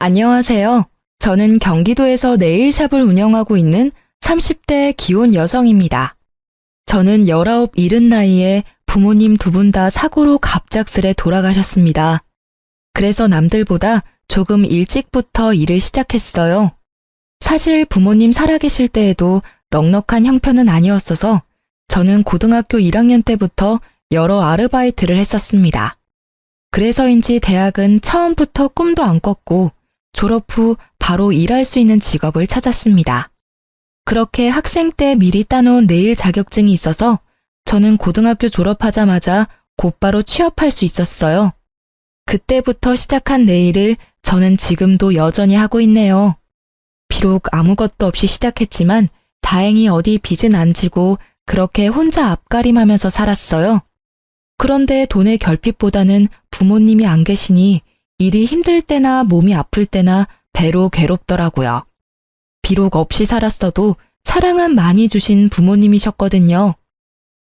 안녕하세요. 저는 경기도에서 네일샵을 운영하고 있는 30대 기혼 여성입니다. 저는 19 이른 나이에 부모님 두 분 다 사고로 갑작스레 돌아가셨습니다. 그래서 남들보다 조금 일찍부터 일을 시작했어요. 사실 부모님 살아계실 때에도 넉넉한 형편은 아니었어서 저는 고등학교 1학년 때부터 여러 아르바이트를 했었습니다. 그래서인지 대학은 처음부터 꿈도 안 꿨고 졸업 후 바로 일할 수 있는 직업을 찾았습니다. 그렇게 학생 때 미리 따놓은 네일 자격증이 있어서 저는 고등학교 졸업하자마자 곧바로 취업할 수 있었어요. 그때부터 시작한 네일을 저는 지금도 여전히 하고 있네요. 비록 아무것도 없이 시작했지만 다행히 어디 빚은 안 지고 그렇게 혼자 앞가림하면서 살았어요. 그런데 돈의 결핍보다는 부모님이 안 계시니 일이 힘들 때나 몸이 아플 때나 배로 괴롭더라고요. 비록 없이 살았어도 사랑은 많이 주신 부모님이셨거든요.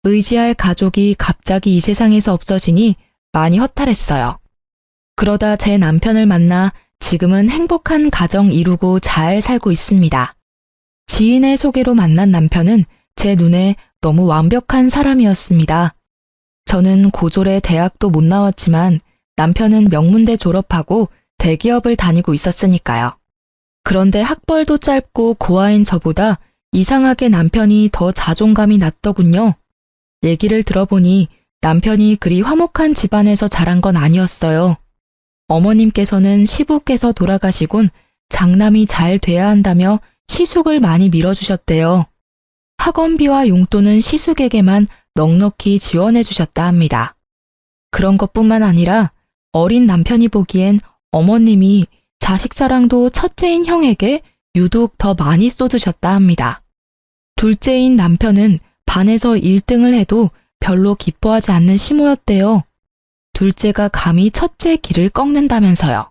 의지할 가족이 갑자기 이 세상에서 없어지니 많이 허탈했어요. 그러다 제 남편을 만나 지금은 행복한 가정 이루고 잘 살고 있습니다. 지인의 소개로 만난 남편은 제 눈에 너무 완벽한 사람이었습니다. 저는 고졸에 대학도 못 나왔지만 남편은 명문대 졸업하고 대기업을 다니고 있었으니까요. 그런데 학벌도 짧고 고아인 저보다 이상하게 남편이 더 자존감이 낮더군요. 얘기를 들어보니 남편이 그리 화목한 집안에서 자란 건 아니었어요. 어머님께서는 시부께서 돌아가시곤 장남이 잘 돼야 한다며 시숙을 많이 밀어주셨대요. 학원비와 용돈은 시숙에게만 넉넉히 지원해 주셨다 합니다. 그런 것뿐만 아니라 어린 남편이 보기엔 어머님이 자식 사랑도 첫째인 형에게 유독 더 많이 쏟으셨다 합니다. 둘째인 남편은 반에서 1등을 해도 별로 기뻐하지 않는 시모였대요. 둘째가 감히 첫째 길을 꺾는다면서요.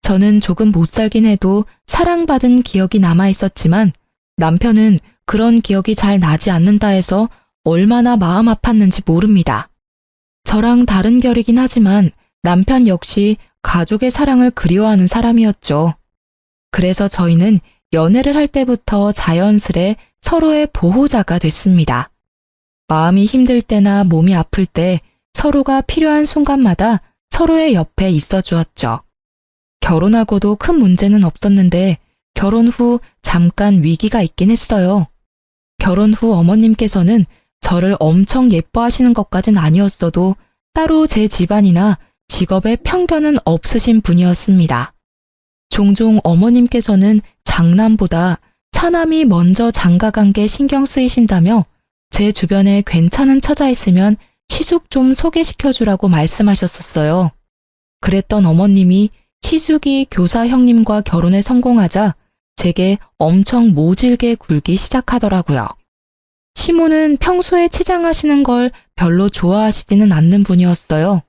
저는 조금 못 살긴 해도 사랑받은 기억이 남아 있었지만 남편은 그런 기억이 잘 나지 않는다 해서 얼마나 마음 아팠는지 모릅니다. 저랑 다른 결이긴 하지만 남편 역시 가족의 사랑을 그리워하는 사람이었죠. 그래서 저희는 연애를 할 때부터 자연스레 서로의 보호자가 됐습니다. 마음이 힘들 때나 몸이 아플 때 서로가 필요한 순간마다 서로의 옆에 있어 주었죠. 결혼하고도 큰 문제는 없었는데 결혼 후 잠깐 위기가 있긴 했어요. 결혼 후 어머님께서는 저를 엄청 예뻐하시는 것까진 아니었어도 따로 제 집안이나 직업에 편견은 없으신 분이었습니다. 종종 어머님께서는 장남보다 차남이 먼저 장가간 게 신경 쓰이신다며 제 주변에 괜찮은 처자 있으면 시숙 좀 소개시켜주라고 말씀하셨었어요. 그랬던 어머님이 시숙이 교사 형님과 결혼에 성공하자 제게 엄청 모질게 굴기 시작하더라고요. 시모는 평소에 치장하시는 걸 별로 좋아하시지는 않는 분이었어요.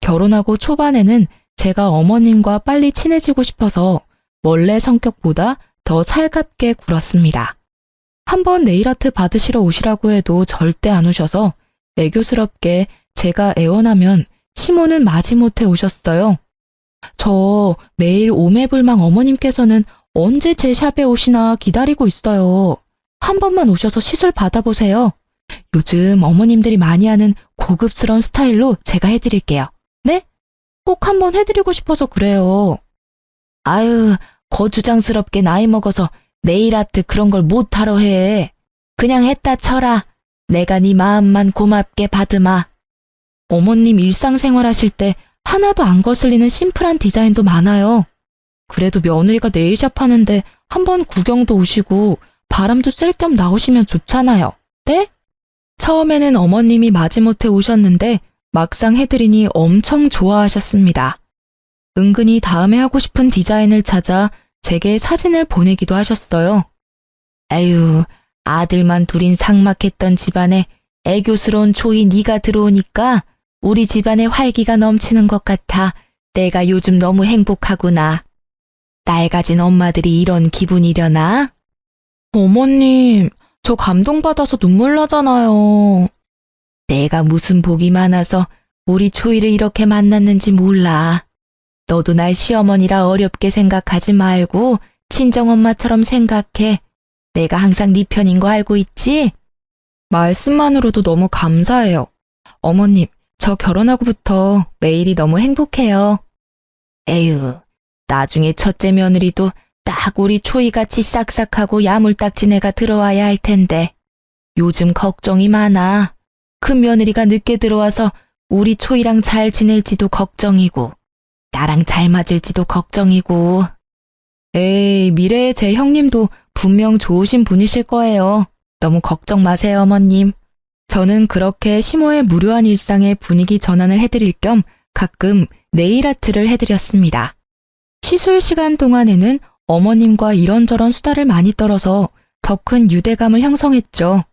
결혼하고 초반에는 제가 어머님과 빨리 친해지고 싶어서 원래 성격보다 더 살갑게 굴었습니다. 한번 네일아트 받으시러 오시라고 해도 절대 안 오셔서 애교스럽게 제가 애원하면 시모는 마지못해 오셨어요. 저 매일 오매불망 어머님께서는 언제 제 샵에 오시나 기다리고 있어요. 한 번만 오셔서 시술 받아보세요. 요즘 어머님들이 많이 하는 고급스러운 스타일로 제가 해드릴게요. 네? 꼭 한번 해드리고 싶어서 그래요. 아유, 거주장스럽게 나이 먹어서 네일아트 그런 걸 못하러 해. 그냥 했다 쳐라. 내가 네 마음만 고맙게 받으마. 어머님 일상생활 하실 때 하나도 안 거슬리는 심플한 디자인도 많아요. 그래도 며느리가 네일샵 하는데 한번 구경도 오시고 바람도 쐴 겸 나오시면 좋잖아요. 네? 처음에는 어머님이 마지못해 오셨는데 막상 해드리니 엄청 좋아하셨습니다. 은근히 다음에 하고 싶은 디자인을 찾아 제게 사진을 보내기도 하셨어요. 에휴, 아들만 둘인 삭막했던 집안에 애교스러운 초이 네가 들어오니까 우리 집안에 활기가 넘치는 것 같아 내가 요즘 너무 행복하구나. 딸 가진 엄마들이 이런 기분이려나? 어머님, 저 감동받아서 눈물 나잖아요. 내가 무슨 복이 많아서 우리 초이를 이렇게 만났는지 몰라. 너도 날 시어머니라 어렵게 생각하지 말고 친정엄마처럼 생각해. 내가 항상 네 편인 거 알고 있지? 말씀만으로도 너무 감사해요. 어머님, 저 결혼하고부터 매일이 너무 행복해요. 에휴, 나중에 첫째 며느리도 딱 우리 초이같이 싹싹하고 야물딱진 애가 들어와야 할 텐데. 요즘 걱정이 많아. 큰 며느리가 늦게 들어와서 우리 초이랑 잘 지낼지도 걱정이고, 나랑 잘 맞을지도 걱정이고. 에이, 미래의 제 형님도 분명 좋으신 분이실 거예요. 너무 걱정 마세요, 어머님. 저는 그렇게 시모의 무료한 일상의 분위기 전환을 해드릴 겸 가끔 네일 아트를 해드렸습니다. 시술 시간 동안에는 어머님과 이런저런 수다를 많이 떨어서 더 큰 유대감을 형성했죠.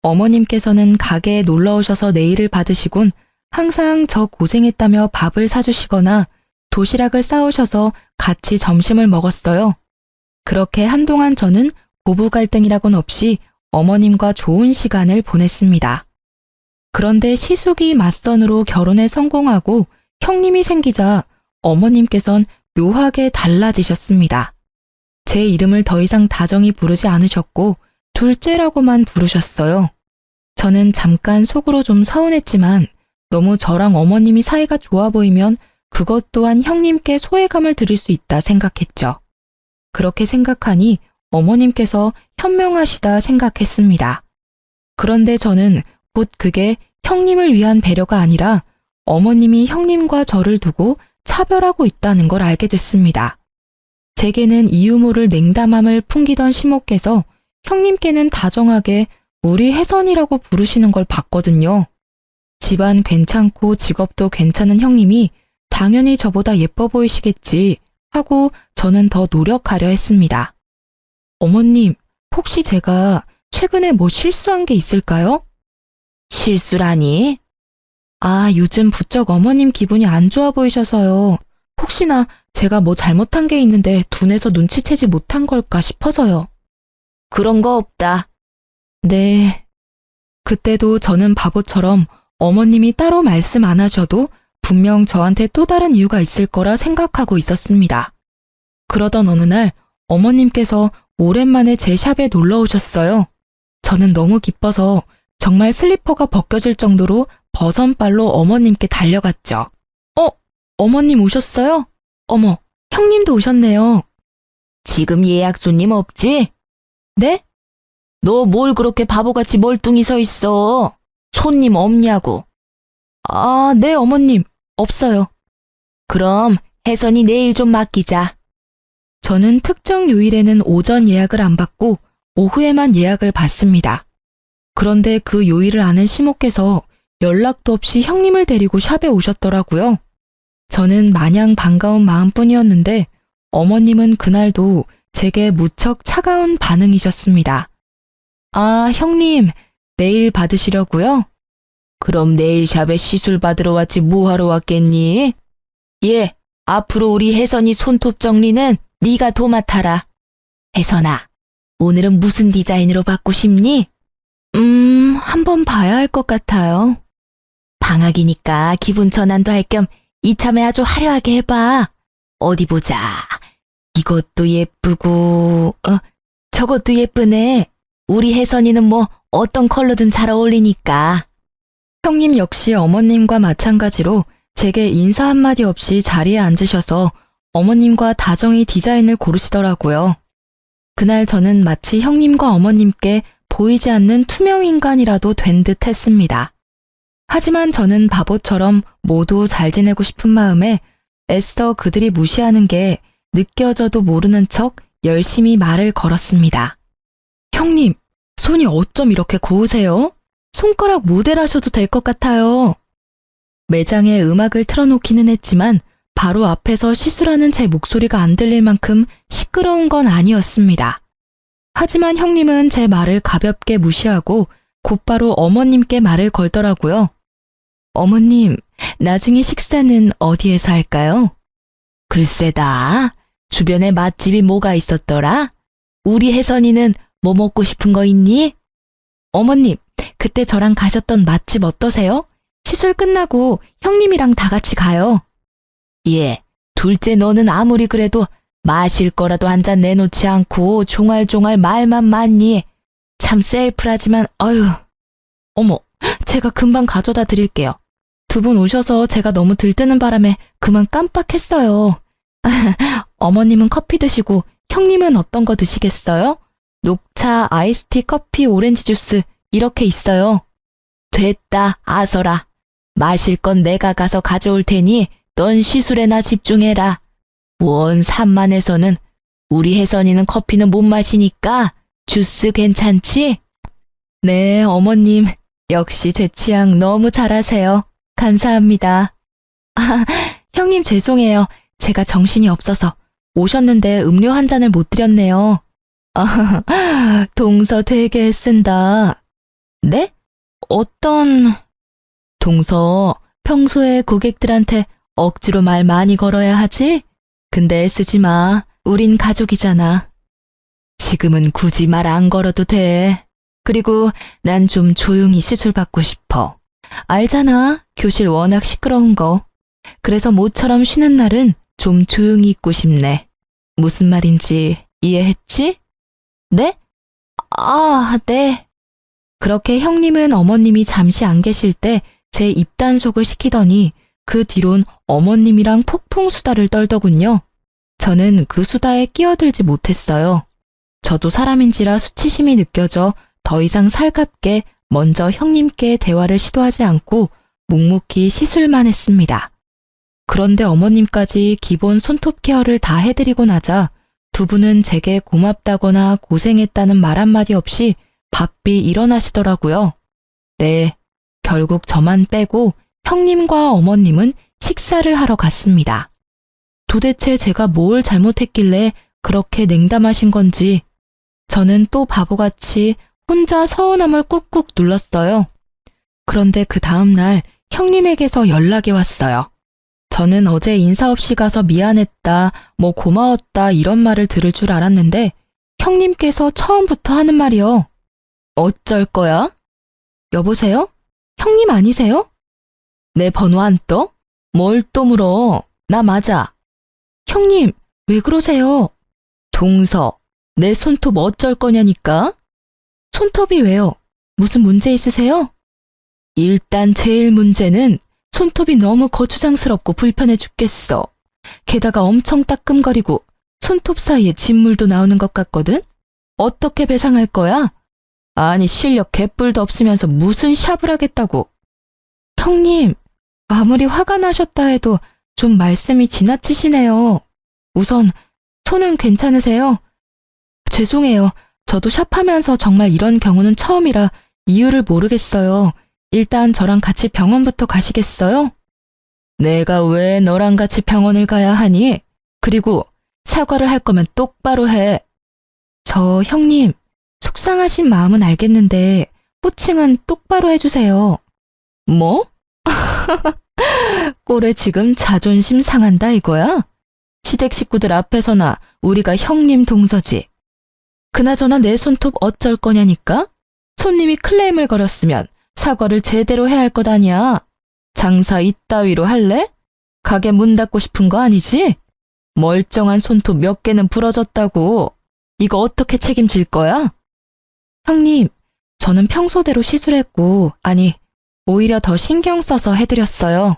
어머님께서는 가게에 놀러 오셔서 네일을 받으시곤 항상 저 고생했다며 밥을 사주시거나 도시락을 싸오셔서 같이 점심을 먹었어요. 그렇게 한동안 저는 고부 갈등이라곤 없이 어머님과 좋은 시간을 보냈습니다. 그런데 시숙이 맞선으로 결혼에 성공하고 형님이 생기자 어머님께선 묘하게 달라지셨습니다. 제 이름을 더 이상 다정히 부르지 않으셨고 둘째라고만 부르셨어요. 저는 잠깐 속으로 좀 서운했지만 너무 저랑 어머님이 사이가 좋아 보이면 그것 또한 형님께 소외감을 드릴 수 있다 생각했죠. 그렇게 생각하니 어머님께서 현명하시다 생각했습니다. 그런데 저는 곧 그게 형님을 위한 배려가 아니라 어머님이 형님과 저를 두고 차별하고 있다는 걸 알게 됐습니다. 제게는 이유 모를 냉담함을 풍기던 시모께서 형님께는 다정하게 우리 혜선이라고 부르시는 걸 봤거든요. 집안 괜찮고 직업도 괜찮은 형님이 당연히 저보다 예뻐 보이시겠지 하고 저는 더 노력하려 했습니다. 어머님, 혹시 제가 최근에 뭐 실수한 게 있을까요? 실수라니? 아, 요즘 부쩍 어머님 기분이 안 좋아 보이셔서요. 혹시나 제가 뭐 잘못한 게 있는데 둔해서 눈치채지 못한 걸까 싶어서요. 그런 거 없다. 네. 그때도 저는 바보처럼 어머님이 따로 말씀 안 하셔도 분명 저한테 또 다른 이유가 있을 거라 생각하고 있었습니다. 그러던 어느 날 어머님께서 오랜만에 제 샵에 놀러 오셨어요. 저는 너무 기뻐서 정말 슬리퍼가 벗겨질 정도로 버선발로 어머님께 달려갔죠. 어머님 오셨어요? 어머, 형님도 오셨네요. 지금 예약 손님 없지? 네? 너 뭘 그렇게 바보같이 멀뚱히 서 있어? 손님 없냐고. 아, 네, 어머님. 없어요. 그럼 혜선이 내일 좀 맡기자. 저는 특정 요일에는 오전 예약을 안 받고 오후에만 예약을 받습니다. 그런데 그 요일을 아는 시모께서 연락도 없이 형님을 데리고 샵에 오셨더라고요. 저는 마냥 반가운 마음뿐이었는데 어머님은 그날도 제게 무척 차가운 반응이셨습니다. 아, 형님, 내일 받으시려고요? 그럼 내일 샵에 시술 받으러 왔지 뭐하러 왔겠니? 예, 앞으로 우리 혜선이 손톱 정리는 네가 도맡아라. 혜선아, 오늘은 무슨 디자인으로 받고 싶니? 한번 봐야 할 것 같아요. 방학이니까 기분 전환도 할 겸 이참에 아주 화려하게 해봐. 어디 보자. 이것도 예쁘고, 저것도 예쁘네. 우리 혜선이는 뭐 어떤 컬러든 잘 어울리니까. 형님 역시 어머님과 마찬가지로 제게 인사 한마디 없이 자리에 앉으셔서 어머님과 다정히 디자인을 고르시더라고요. 그날 저는 마치 형님과 어머님께 보이지 않는 투명 인간이라도 된 듯 했습니다. 하지만 저는 바보처럼 모두 잘 지내고 싶은 마음에 애써 그들이 무시하는 게 느껴져도 모르는 척 열심히 말을 걸었습니다. 형님, 손이 어쩜 이렇게 고우세요? 손가락 모델하셔도 될 것 같아요. 매장에 음악을 틀어놓기는 했지만 바로 앞에서 시술하는 제 목소리가 안 들릴 만큼 시끄러운 건 아니었습니다. 하지만 형님은 제 말을 가볍게 무시하고 곧바로 어머님께 말을 걸더라고요. 어머님, 나중에 식사는 어디에서 할까요? 글쎄다. 주변에 맛집이 뭐가 있었더라? 우리 혜선이는 뭐 먹고 싶은 거 있니? 어머님, 그때 저랑 가셨던 맛집 어떠세요? 시술 끝나고 형님이랑 다 같이 가요. 예, 둘째 너는 아무리 그래도 마실 거라도 한 잔 내놓지 않고 종알종알 말만 많니. 참 셀프라지만 어휴. 어머, 제가 금방 가져다 드릴게요. 두 분 오셔서 제가 너무 들뜨는 바람에 그만 깜빡했어요. 어머님은 커피 드시고 형님은 어떤 거 드시겠어요? 녹차, 아이스티, 커피, 오렌지 주스 이렇게 있어요. 됐다, 아서라. 마실 건 내가 가서 가져올 테니 넌 시술에나 집중해라. 원 산만해서는 우리 혜선이는 커피는 못 마시니까 주스 괜찮지? 네, 어머님. 역시 제 취향 너무 잘하세요. 감사합니다. 아, 형님 죄송해요. 제가 정신이 없어서 오셨는데 음료 한 잔을 못 드렸네요. 아, 동서 되게 쓴다. 네? 어떤... 동서, 평소에 고객들한테 억지로 말 많이 걸어야 하지? 근데 쓰지 마. 우린 가족이잖아. 지금은 굳이 말 안 걸어도 돼. 그리고 난 좀 조용히 시술 받고 싶어. 알잖아. 교실 워낙 시끄러운 거. 그래서 모처럼 쉬는 날은 좀 조용히 있고 싶네. 무슨 말인지 이해했지? 네? 아, 네. 그렇게 형님은 어머님이 잠시 안 계실 때 제 입단속을 시키더니 그 뒤론 어머님이랑 폭풍 수다를 떨더군요. 저는 그 수다에 끼어들지 못했어요. 저도 사람인지라 수치심이 느껴져 더 이상 살갑게 먼저 형님께 대화를 시도하지 않고 묵묵히 시술만 했습니다. 그런데 어머님까지 기본 손톱 케어를 다 해드리고 나자 두 분은 제게 고맙다거나 고생했다는 말 한마디 없이 바삐 일어나시더라고요. 네, 결국 저만 빼고 형님과 어머님은 식사를 하러 갔습니다. 도대체 제가 뭘 잘못했길래 그렇게 냉담하신 건지 저는 또 바보같이 혼자 서운함을 꾹꾹 눌렀어요. 그런데 그 다음날 형님에게서 연락이 왔어요. 저는 어제 인사 없이 가서 미안했다, 뭐 고마웠다 이런 말을 들을 줄 알았는데 형님께서 처음부터 하는 말이요. 어쩔 거야? 여보세요? 형님 아니세요? 내 번호 안 떠? 뭘 또 물어? 나 맞아. 형님, 왜 그러세요? 동서, 내 손톱 어쩔 거냐니까? 손톱이 왜요? 무슨 문제 있으세요? 일단 제일 문제는 손톱이 너무 거추장스럽고 불편해 죽겠어. 게다가 엄청 따끔거리고 손톱 사이에 진물도 나오는 것 같거든? 어떻게 배상할 거야? 아니 실력 개뿔도 없으면서 무슨 샵을 하겠다고. 형님, 아무리 화가 나셨다 해도 좀 말씀이 지나치시네요. 우선 손은 괜찮으세요? 죄송해요. 저도 샵하면서 정말 이런 경우는 처음이라 이유를 모르겠어요. 일단 저랑 같이 병원부터 가시겠어요? 내가 왜 너랑 같이 병원을 가야 하니? 그리고 사과를 할 거면 똑바로 해. 저 형님, 속상하신 마음은 알겠는데 호칭은 똑바로 해주세요. 뭐? 꼴에 지금 자존심 상한다 이거야? 시댁 식구들 앞에서나 우리가 형님 동서지. 그나저나 내 손톱 어쩔 거냐니까? 손님이 클레임을 걸었으면 사과를 제대로 해야 할 것 아니야. 장사 이따위로 할래? 가게 문 닫고 싶은 거 아니지? 멀쩡한 손톱 몇 개는 부러졌다고. 이거 어떻게 책임질 거야? 형님, 저는 평소대로 시술했고, 아니, 오히려 더 신경 써서 해드렸어요.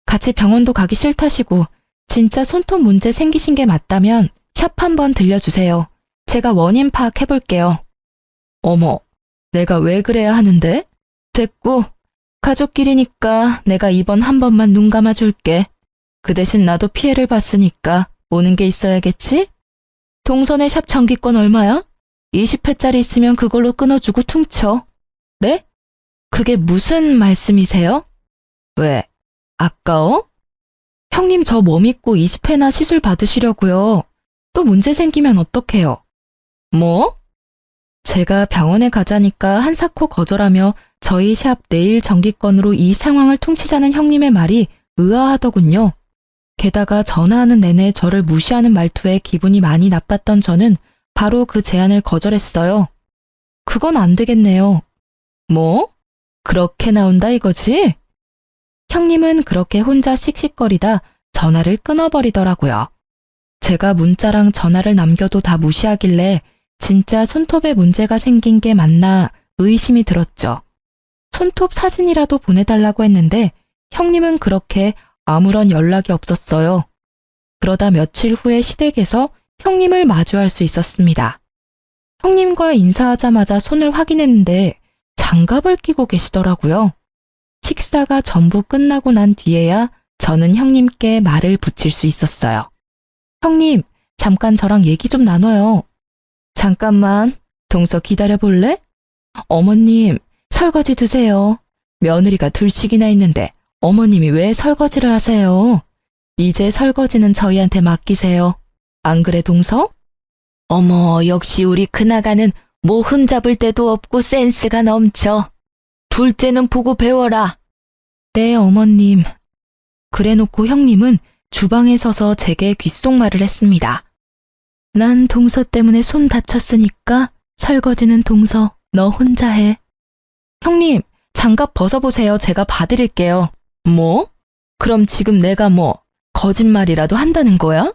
같이 병원도 가기 싫다시고 진짜 손톱 문제 생기신 게 맞다면 샵 한번 들려주세요. 제가 원인 파악해볼게요. 어머, 내가 왜 그래야 하는데? 됐고, 가족끼리니까 내가 이번 한 번만 눈 감아줄게. 그 대신 나도 피해를 봤으니까 오는 게 있어야겠지? 동선의 샵 정기권 얼마야? 20회짜리 있으면 그걸로 끊어주고 퉁쳐. 네? 그게 무슨 말씀이세요? 왜? 아까워? 형님 저 뭐 믿고 20회나 시술 받으시려고요. 또 문제 생기면 어떡해요? 뭐? 제가 병원에 가자니까 한사코 거절하며 저희 샵 내일 정기권으로 이 상황을 퉁치자는 형님의 말이 의아하더군요. 게다가 전화하는 내내 저를 무시하는 말투에 기분이 많이 나빴던 저는 바로 그 제안을 거절했어요. 그건 안 되겠네요. 뭐? 그렇게 나온다 이거지? 형님은 그렇게 혼자 씩씩거리다 전화를 끊어버리더라고요. 제가 문자랑 전화를 남겨도 다 무시하길래 진짜 손톱에 문제가 생긴 게 맞나 의심이 들었죠. 손톱 사진이라도 보내달라고 했는데 형님은 그렇게 아무런 연락이 없었어요. 그러다 며칠 후에 시댁에서 형님을 마주할 수 있었습니다. 형님과 인사하자마자 손을 확인했는데 장갑을 끼고 계시더라고요. 식사가 전부 끝나고 난 뒤에야 저는 형님께 말을 붙일 수 있었어요. 형님, 잠깐 저랑 얘기 좀 나눠요. 잠깐만, 동서 기다려볼래? 어머님, 설거지 두세요. 며느리가 둘씩이나 있는데 어머님이 왜 설거지를 하세요? 이제 설거지는 저희한테 맡기세요. 안 그래, 동서? 어머, 역시 우리 큰아가는 뭐 흠잡을 데도 없고 센스가 넘쳐. 둘째는 보고 배워라. 네, 어머님. 그래놓고 형님은 주방에 서서 제게 귓속말을 했습니다. 난 동서 때문에 손 다쳤으니까 설거지는 동서, 너 혼자 해. 형님, 장갑 벗어보세요. 제가 봐드릴게요. 뭐? 그럼 지금 내가 뭐 거짓말이라도 한다는 거야?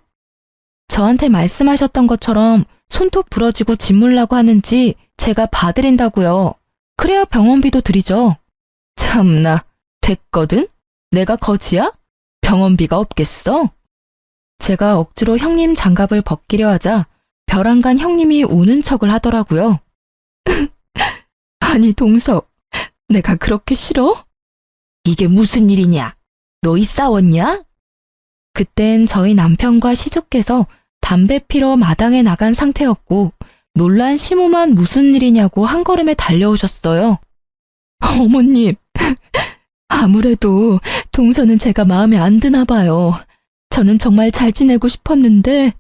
저한테 말씀하셨던 것처럼 손톱 부러지고 짓물라고 하는지 제가 봐드린다고요. 그래야 병원비도 드리죠. 참나, 됐거든? 내가 거지야? 병원비가 없겠어? 제가 억지로 형님 장갑을 벗기려 하자 벼랑간 형님이 우는 척을 하더라고요. 아니, 동서, 내가 그렇게 싫어? 이게 무슨 일이냐? 너희 싸웠냐? 그땐 저희 남편과 시숙께서 담배 피러 마당에 나간 상태였고 놀란 시모만 무슨 일이냐고 한 걸음에 달려오셨어요. 어머님, 아무래도 동서는 제가 마음에 안 드나 봐요. 저는 정말 잘 지내고 싶었는데.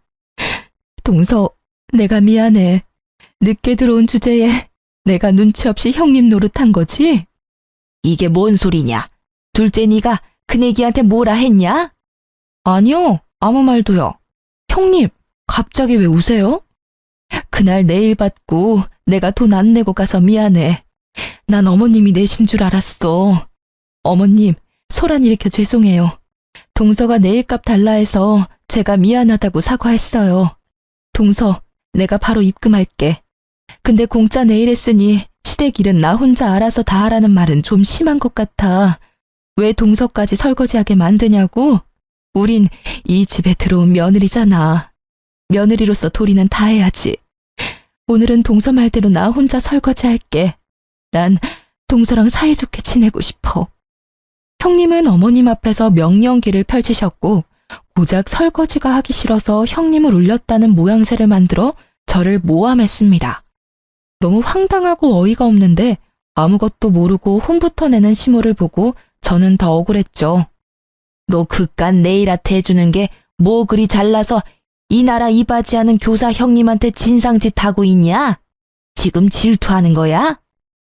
동서, 내가 미안해. 늦게 들어온 주제에 내가 눈치 없이 형님 노릇한 거지? 이게 뭔 소리냐? 둘째 네가 큰애기한테 뭐라 했냐? 아니요, 아무 말도요. 형님, 갑자기 왜 우세요? 그날 내일 받고 내가 돈 안 내고 가서 미안해. 난 어머님이 내신 줄 알았어. 어머님, 소란 일으켜 죄송해요. 동서가 내일값 달라 해서 제가 미안하다고 사과했어요. 동서, 내가 바로 입금할게. 근데 공짜 내일 했으니 시댁 일은 나 혼자 알아서 다 하라는 말은 좀 심한 것 같아. 왜 동서까지 설거지하게 만드냐고? 우린 이 집에 들어온 며느리잖아. 며느리로서 도리는 다 해야지. 오늘은 동서 말대로 나 혼자 설거지할게. 난 동서랑 사이좋게 지내고 싶어. 형님은 어머님 앞에서 명령기를 펼치셨고 고작 설거지가 하기 싫어서 형님을 울렸다는 모양새를 만들어 저를 모함했습니다. 너무 황당하고 어이가 없는데 아무것도 모르고 혼부터 내는 시모를 보고 저는 더 억울했죠. 너 그깟 네일아트 해주는 게 뭐 그리 잘나서 이 나라 이바지하는 교사 형님한테 진상짓 하고 있냐? 지금 질투하는 거야?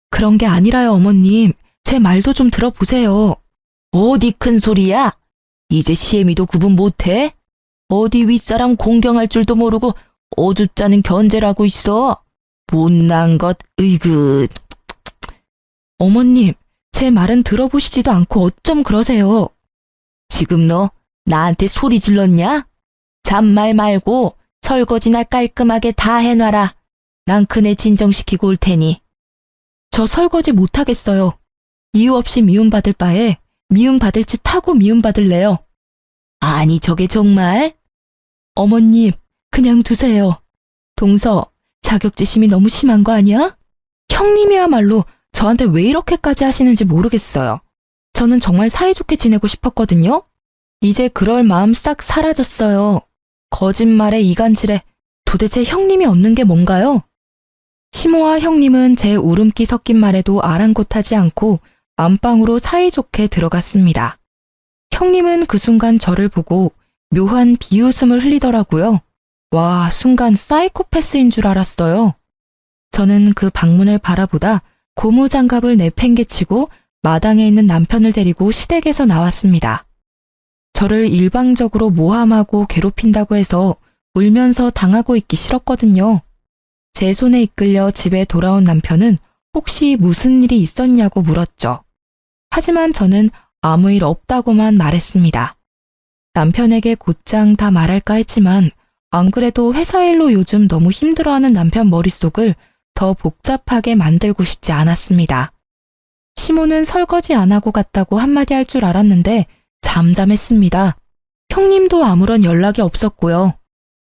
그런 게 아니라요, 어머님. 제 말도 좀 들어보세요. 어디 큰 소리야? 이제 시애미도 구분 못해? 어디 윗사람 공경할 줄도 모르고 어줍잖은 견제를 하고 있어. 못난 것, 으이그. 어머님, 제 말은 들어보시지도 않고 어쩜 그러세요? 지금 너 나한테 소리 질렀냐? 잔말 말고 설거지나 깔끔하게 다 해놔라. 난 그네 진정시키고 올 테니. 저 설거지 못하겠어요. 이유 없이 미움받을 바에 미움받을 짓 하고 미움받을래요. 아니, 저게 정말? 어머님, 그냥 두세요. 동서, 자격지심이 너무 심한 거 아니야? 형님이야말로 저한테 왜 이렇게까지 하시는지 모르겠어요. 저는 정말 사이좋게 지내고 싶었거든요. 이제 그럴 마음 싹 사라졌어요. 거짓말에 이간질에 도대체 형님이 얻는 게 뭔가요? 시모와 형님은 제 울음기 섞인 말에도 아랑곳하지 않고 안방으로 사이좋게 들어갔습니다. 형님은 그 순간 저를 보고 묘한 비웃음을 흘리더라고요. 와, 순간 사이코패스인 줄 알았어요. 저는 그 방문을 바라보다 고무장갑을 내팽개치고 마당에 있는 남편을 데리고 시댁에서 나왔습니다. 저를 일방적으로 모함하고 괴롭힌다고 해서 울면서 당하고 있기 싫었거든요. 제 손에 이끌려 집에 돌아온 남편은 혹시 무슨 일이 있었냐고 물었죠. 하지만 저는 아무 일 없다고만 말했습니다. 남편에게 곧장 다 말할까 했지만 안 그래도 회사 일로 요즘 너무 힘들어하는 남편 머릿속을 더 복잡하게 만들고 싶지 않았습니다. 시모는 설거지 안 하고 갔다고 한마디 할 줄 알았는데 잠잠했습니다. 형님도 아무런 연락이 없었고요.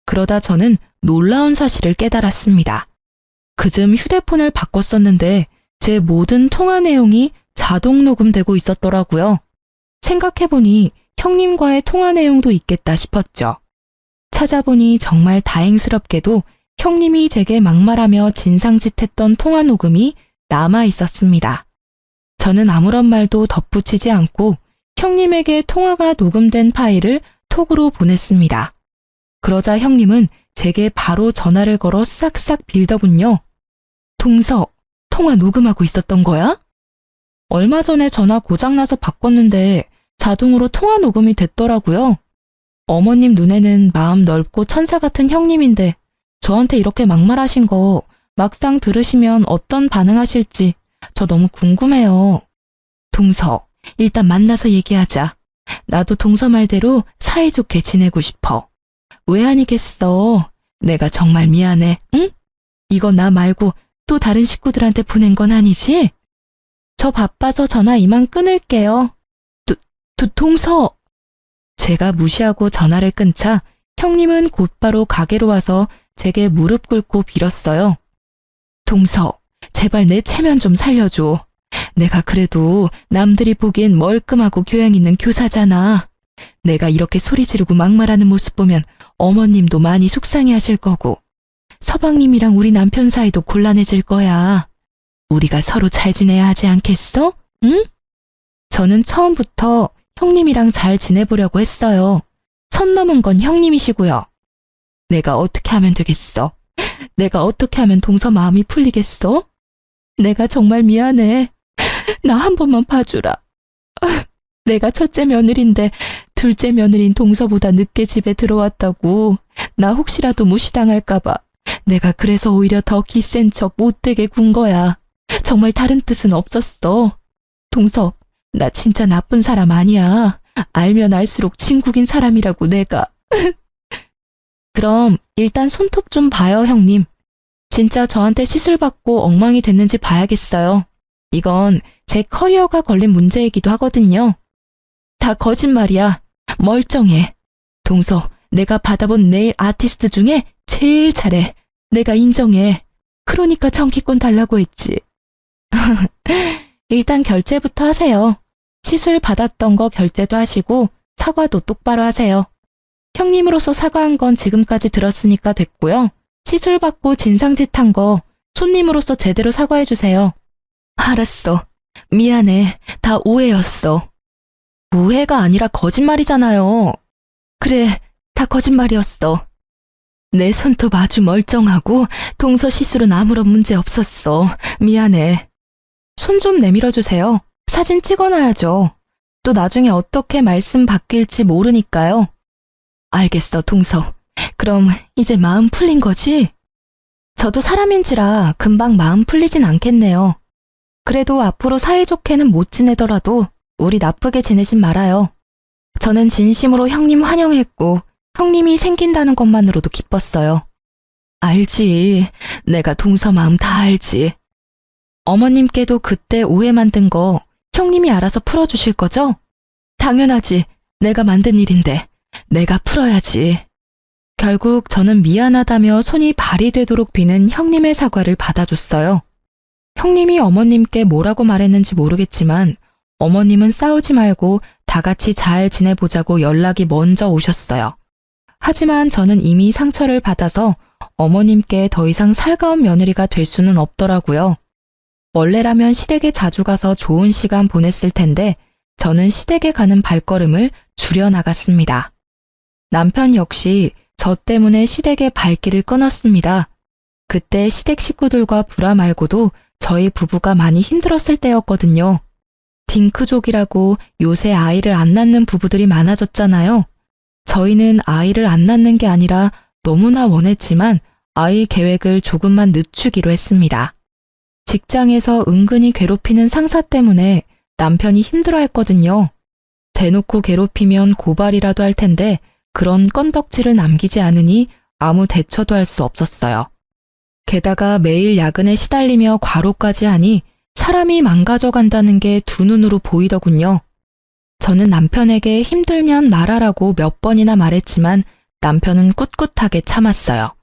그러다 저는 놀라운 사실을 깨달았습니다. 그즘 휴대폰을 바꿨었는데 제 모든 통화 내용이 자동 녹음되고 있었더라고요. 생각해보니 형님과의 통화 내용도 있겠다 싶었죠. 찾아보니 정말 다행스럽게도 형님이 제게 막말하며 진상짓했던 통화 녹음이 남아 있었습니다. 저는 아무런 말도 덧붙이지 않고 형님에게 통화가 녹음된 파일을 톡으로 보냈습니다. 그러자 형님은 제게 바로 전화를 걸어 싹싹 빌더군요. 동서, 통화 녹음하고 있었던 거야? 얼마 전에 전화 고장나서 바꿨는데 자동으로 통화 녹음이 됐더라고요. 어머님 눈에는 마음 넓고 천사 같은 형님인데 저한테 이렇게 막말하신 거 막상 들으시면 어떤 반응하실지 저 너무 궁금해요. 동서, 일단 만나서 얘기하자. 나도 동서 말대로 사이좋게 지내고 싶어. 왜 아니겠어. 내가 정말 미안해, 응? 이거 나 말고 또 다른 식구들한테 보낸 건 아니지? 저 바빠서 전화 이만 끊을게요. 동서! 제가 무시하고 전화를 끊자 형님은 곧바로 가게로 와서 제게 무릎 꿇고 빌었어요. 동서, 제발 내 체면 좀 살려줘. 내가 그래도 남들이 보기엔 멀끔하고 교양 있는 교사잖아. 내가 이렇게 소리 지르고 막말하는 모습 보면 어머님도 많이 속상해하실 거고 서방님이랑 우리 남편 사이도 곤란해질 거야. 우리가 서로 잘 지내야 하지 않겠어? 응? 저는 처음부터 형님이랑 잘 지내보려고 했어요. 선 넘은 건 형님이시고요. 내가 어떻게 하면 되겠어? 내가 어떻게 하면 동서 마음이 풀리겠어? 내가 정말 미안해. 나 한 번만 봐주라. 내가 첫째 며느리인데 둘째 며느리인 동서보다 늦게 집에 들어왔다고 나 혹시라도 무시당할까봐 내가 그래서 오히려 더 기센 척 못되게 군 거야. 정말 다른 뜻은 없었어. 동서, 나 진짜 나쁜 사람 아니야. 알면 알수록 진국인 사람이라고 내가. 그럼 일단 손톱 좀 봐요, 형님. 진짜 저한테 시술 받고 엉망이 됐는지 봐야겠어요. 이건 제 커리어가 걸린 문제이기도 하거든요. 다 거짓말이야. 멀쩡해. 동서, 내가 받아본 네일 아티스트 중에 제일 잘해. 내가 인정해. 그러니까 정기권 달라고 했지. 일단 결제부터 하세요. 시술 받았던 거 결제도 하시고 사과도 똑바로 하세요. 형님으로서 사과한 건 지금까지 들었으니까 됐고요. 시술 받고 진상짓한 거 손님으로서 제대로 사과해 주세요. 알았어. 미안해. 다 오해였어. 오해가 아니라 거짓말이잖아요. 그래, 다 거짓말이었어. 내 손톱 아주 멀쩡하고 동서 시술은 아무런 문제 없었어. 미안해. 손 좀 내밀어 주세요. 사진 찍어놔야죠. 또 나중에 어떻게 말씀 바뀔지 모르니까요. 알겠어, 동서. 그럼 이제 마음 풀린 거지? 저도 사람인지라 금방 마음 풀리진 않겠네요. 그래도 앞으로 사이좋게는 못 지내더라도 우리 나쁘게 지내진 말아요. 저는 진심으로 형님 환영했고 형님이 생긴다는 것만으로도 기뻤어요. 알지. 내가 동서 마음 다 알지. 어머님께도 그때 오해 만든 거 형님이 알아서 풀어주실 거죠? 당연하지. 내가 만든 일인데 내가 풀어야지. 결국 저는 미안하다며 손이 발이 되도록 비는 형님의 사과를 받아줬어요. 형님이 어머님께 뭐라고 말했는지 모르겠지만 어머님은 싸우지 말고 다 같이 잘 지내보자고 연락이 먼저 오셨어요. 하지만 저는 이미 상처를 받아서 어머님께 더 이상 살가운 며느리가 될 수는 없더라고요. 원래라면 시댁에 자주 가서 좋은 시간 보냈을 텐데 저는 시댁에 가는 발걸음을 줄여나갔습니다. 남편 역시 저 때문에 시댁의 발길을 끊었습니다. 그때 시댁 식구들과 불화 말고도 저희 부부가 많이 힘들었을 때였거든요. 딩크족이라고 요새 아이를 안 낳는 부부들이 많아졌잖아요. 저희는 아이를 안 낳는 게 아니라 너무나 원했지만 아이 계획을 조금만 늦추기로 했습니다. 직장에서 은근히 괴롭히는 상사 때문에 남편이 힘들어했거든요. 대놓고 괴롭히면 고발이라도 할 텐데 그런 건덕지를 남기지 않으니 아무 대처도 할 수 없었어요. 게다가 매일 야근에 시달리며 과로까지 하니 사람이 망가져 간다는 게 두 눈으로 보이더군요. 저는 남편에게 힘들면 말하라고 몇 번이나 말했지만 남편은 꿋꿋하게 참았어요.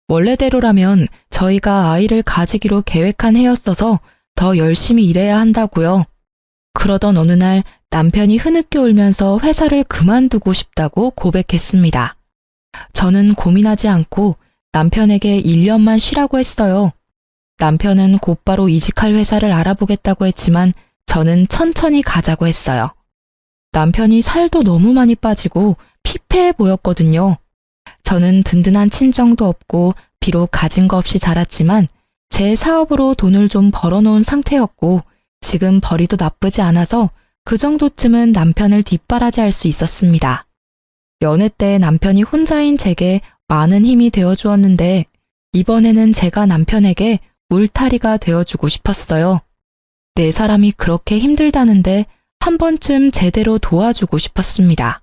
원래대로라면 저희가 아이를 가지기로 계획한 해였어서 더 열심히 일해야 한다고요. 그러던 어느 날 남편이 흐느껴 울면서 회사를 그만두고 싶다고 고백했습니다. 저는 고민하지 않고 남편에게 1년만 쉬라고 했어요. 남편은 곧바로 이직할 회사를 알아보겠다고 했지만 저는 천천히 가자고 했어요. 남편이 살도 너무 많이 빠지고 피폐해 보였거든요. 저는 든든한 친정도 없고 비록 가진 거 없이 자랐지만 제 사업으로 돈을 좀 벌어놓은 상태였고 지금 벌이도 나쁘지 않아서 그 정도쯤은 남편을 뒷바라지할 수 있었습니다. 연애 때 남편이 혼자인 제게 많은 힘이 되어주었는데 이번에는 제가 남편에게 울타리가 되어주고 싶었어요. 내 사람이 그렇게 힘들다는데 한 번쯤 제대로 도와주고 싶었습니다.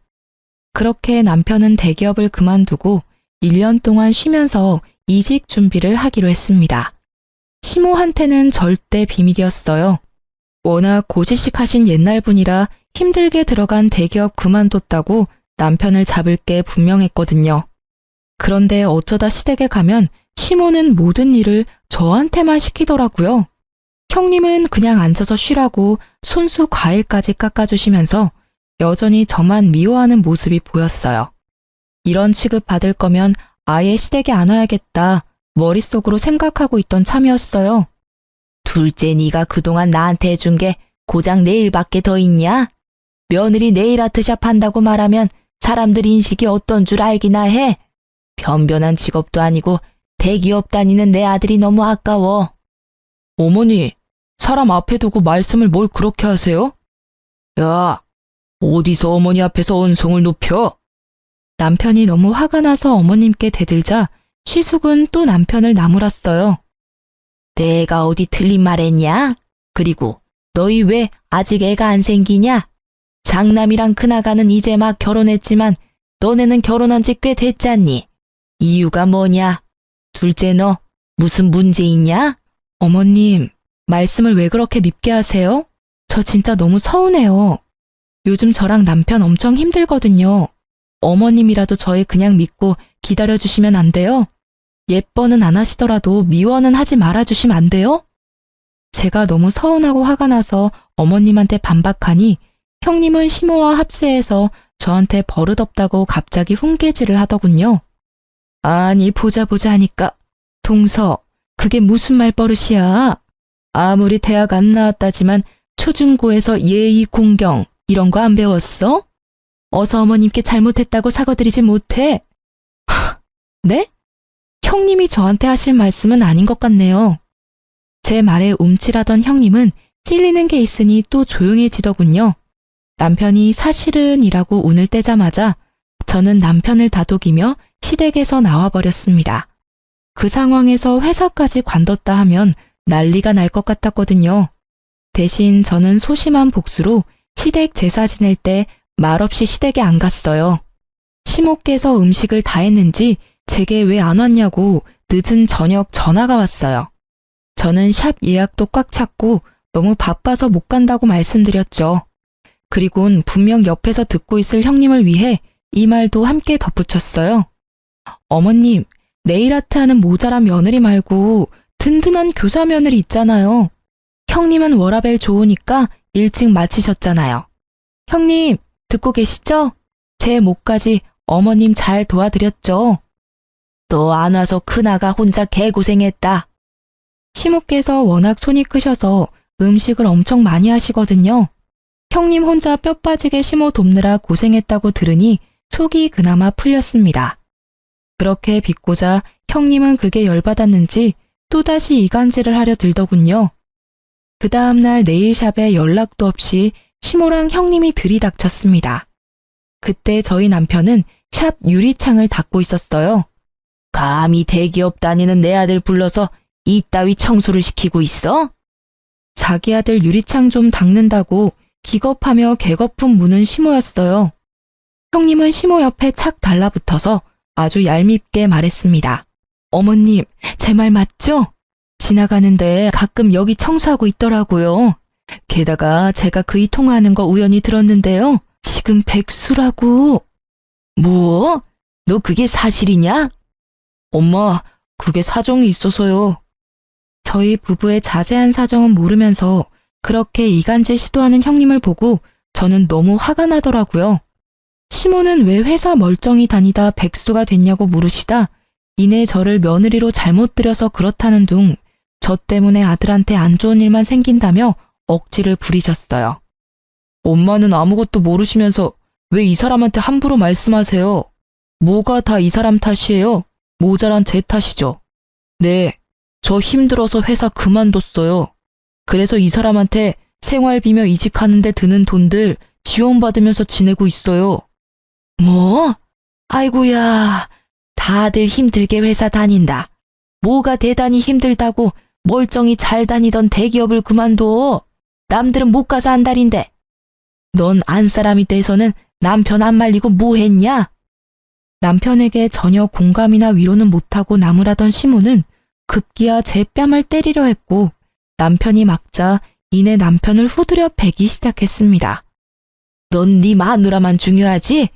그렇게 남편은 대기업을 그만두고 1년 동안 쉬면서 이직 준비를 하기로 했습니다. 시모한테는 절대 비밀이었어요. 워낙 고지식하신 옛날 분이라 힘들게 들어간 대기업 그만뒀다고 남편을 잡을 게 분명했거든요. 그런데 어쩌다 시댁에 가면 시모는 모든 일을 저한테만 시키더라고요. 형님은 그냥 앉아서 쉬라고 손수 과일까지 깎아주시면서 여전히 저만 미워하는 모습이 보였어요. 이런 취급 받을 거면 아예 시댁에 안 와야겠다 머릿속으로 생각하고 있던 참이었어요. 둘째 네가 그동안 나한테 해준 게 고작 네일밖에 더 있냐? 며느리 네일 아트샵 한다고 말하면 사람들 인식이 어떤 줄 알기나 해. 변변한 직업도 아니고 대기업 다니는 내 아들이 너무 아까워. 어머니, 사람 앞에 두고 말씀을 뭘 그렇게 하세요? 야, 어디서 어머니 앞에서 언성을 높여? 남편이 너무 화가 나서 어머님께 대들자 시숙은 또 남편을 나무랐어요. 내가 어디 틀린 말 했냐? 그리고 너희 왜 아직 애가 안 생기냐? 장남이랑 큰아가는 이제 막 결혼했지만 너네는 결혼한 지 꽤 됐잖니? 이유가 뭐냐? 둘째 너 무슨 문제 있냐? 어머님, 말씀을 왜 그렇게 밉게 하세요? 저 진짜 너무 서운해요. 요즘 저랑 남편 엄청 힘들거든요. 어머님이라도 저희 그냥 믿고 기다려주시면 안 돼요? 예뻐는 안 하시더라도 미워는 하지 말아주시면 안 돼요? 제가 너무 서운하고 화가 나서 어머님한테 반박하니 형님은 시모와 합세해서 저한테 버릇없다고 갑자기 훈계질을 하더군요. 아니 보자 하니까 동서 그게 무슨 말버릇이야. 아무리 대학 안 나왔다지만 초중고에서 예의 공경 이런 거 안 배웠어? 어서 어머님께 잘못했다고 사과드리지 못해. 네? 형님이 저한테 하실 말씀은 아닌 것 같네요. 제 말에 움찔하던 형님은 찔리는 게 있으니 또 조용해지더군요. 남편이 사실은 이라고 운을 떼자마자 저는 남편을 다독이며 시댁에서 나와버렸습니다. 그 상황에서 회사까지 관뒀다 하면 난리가 날 것 같았거든요. 대신 저는 소심한 복수로 시댁 제사 지낼 때 말없이 시댁에 안 갔어요. 시모께서 음식을 다 했는지 제게 왜 안 왔냐고 늦은 저녁 전화가 왔어요. 저는 샵 예약도 꽉 찼고 너무 바빠서 못 간다고 말씀드렸죠. 그리곤 분명 옆에서 듣고 있을 형님을 위해 이 말도 함께 덧붙였어요. 어머님, 네일아트 하는 모자란 며느리 말고 든든한 교사 며느리 있잖아요. 형님은 워라밸 좋으니까 일찍 마치셨잖아요. 형님, 듣고 계시죠? 제 목까지 어머님 잘 도와드렸죠? 너 안 와서 큰아가 혼자 개고생했다. 시모께서 워낙 손이 크셔서 음식을 엄청 많이 하시거든요. 형님 혼자 뼈 빠지게 시모 돕느라 고생했다고 들으니 속이 그나마 풀렸습니다. 그렇게 빚고자 형님은 그게 열받았는지 또다시 이간질을 하려 들더군요. 그 다음날 네일샵에 연락도 없이 시모랑 형님이 들이닥쳤습니다. 그때 저희 남편은 샵 유리창을 닫고 있었어요. 감히 대기업 다니는 내 아들 불러서 이따위 청소를 시키고 있어? 자기 아들 유리창 좀 닦는다고 기겁하며 개거품 무는 시모였어요. 형님은 시모 옆에 착 달라붙어서 아주 얄밉게 말했습니다. 어머님, 제 말 맞죠? 지나가는데 가끔 여기 청소하고 있더라고요. 게다가 제가 그이 통화하는 거 우연히 들었는데요. 지금 백수라고. 뭐? 너 그게 사실이냐? 엄마, 그게 사정이 있어서요. 저희 부부의 자세한 사정은 모르면서 그렇게 이간질 시도하는 형님을 보고 저는 너무 화가 나더라고요. 시모는 왜 회사 멀쩡히 다니다 백수가 됐냐고 물으시다 이내 저를 며느리로 잘못 들여서 그렇다는 둥 저 때문에 아들한테 안 좋은 일만 생긴다며 억지를 부리셨어요. 엄마는 아무것도 모르시면서 왜 이 사람한테 함부로 말씀하세요? 뭐가 다 이 사람 탓이에요? 모자란 제 탓이죠. 네, 저 힘들어서 회사 그만뒀어요. 그래서 이 사람한테 생활비며 이직하는데 드는 돈들 지원받으면서 지내고 있어요. 뭐? 아이고야, 다들 힘들게 회사 다닌다. 뭐가 대단히 힘들다고 멀쩡히 잘 다니던 대기업을 그만둬. 남들은 못 가서 안달인데. 넌 안사람이 돼서는 남편 안 말리고 뭐 했냐? 남편에게 전혀 공감이나 위로는 못하고 나무라던 시모는 급기야 제 뺨을 때리려 했고 남편이 막자 이내 남편을 후드려 베기 시작했습니다. 넌 네 마누라만 중요하지?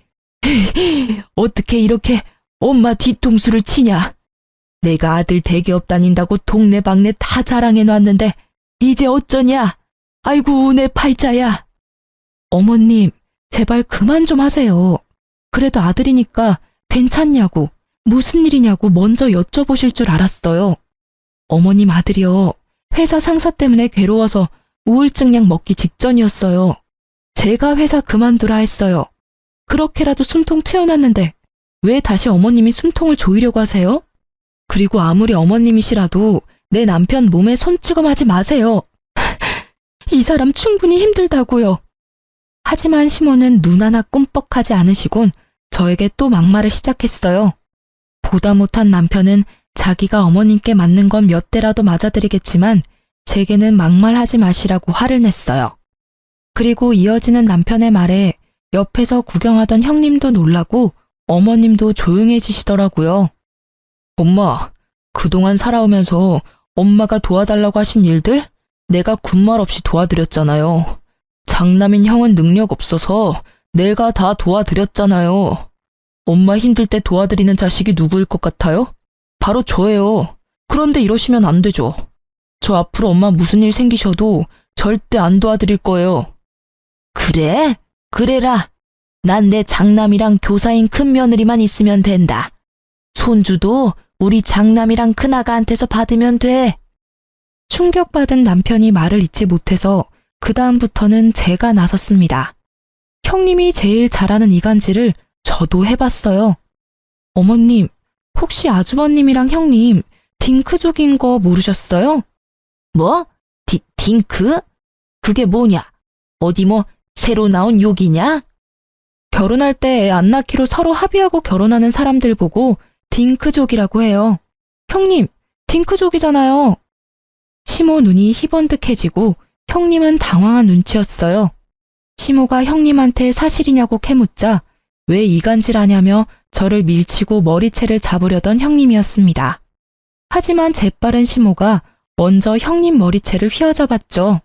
어떻게 이렇게 엄마 뒤통수를 치냐? 내가 아들 대기업 다닌다고 동네방네 다 자랑해놨는데 이제 어쩌냐? 아이고 내 팔자야. 어머님, 제발 그만 좀 하세요. 그래도 아들이니까 괜찮냐고, 무슨 일이냐고 먼저 여쭤보실 줄 알았어요. 어머님 아들이요. 회사 상사 때문에 괴로워서 우울증 약 먹기 직전이었어요. 제가 회사 그만두라 했어요. 그렇게라도 숨통 트여놨는데 왜 다시 어머님이 숨통을 조이려고 하세요? 그리고 아무리 어머님이시라도 내 남편 몸에 손찌검하지 마세요. 이 사람 충분히 힘들다고요. 하지만 시모는 눈 하나 꿈뻑하지 않으시곤 저에게 또 막말을 시작했어요. 보다 못한 남편은 자기가 어머님께 맞는 건 몇 대라도 맞아드리겠지만 제게는 막말하지 마시라고 화를 냈어요. 그리고 이어지는 남편의 말에 옆에서 구경하던 형님도 놀라고 어머님도 조용해지시더라고요. 엄마, 그동안 살아오면서 엄마가 도와달라고 하신 일들 내가 군말 없이 도와드렸잖아요. 장남인 형은 능력 없어서 내가 다 도와드렸잖아요. 엄마 힘들 때 도와드리는 자식이 누구일 것 같아요? 바로 저예요. 그런데 이러시면 안 되죠. 저 앞으로 엄마 무슨 일 생기셔도 절대 안 도와드릴 거예요. 그래? 그래라. 난 내 장남이랑 교사인 큰며느리만 있으면 된다. 손주도 우리 장남이랑 큰아가한테서 받으면 돼. 충격받은 남편이 말을 잇지 못해서 그 다음부터는 제가 나섰습니다. 형님이 제일 잘하는 이간질을 저도 해봤어요. 어머님, 혹시 아주버님이랑 형님 딩크족인 거 모르셨어요? 뭐? 딩크? 그게 뭐냐? 어디 뭐 새로 나온 욕이냐? 결혼할 때 애 안 낳기로 서로 합의하고 결혼하는 사람들 보고 딩크족이라고 해요. 형님, 딩크족이잖아요. 시모 눈이 희번뜩해지고 형님은 당황한 눈치였어요. 시모가 형님한테 사실이냐고 캐묻자 왜 이간질하냐며 저를 밀치고 머리채를 잡으려던 형님이었습니다. 하지만 재빠른 시모가 먼저 형님 머리채를 휘어잡았죠.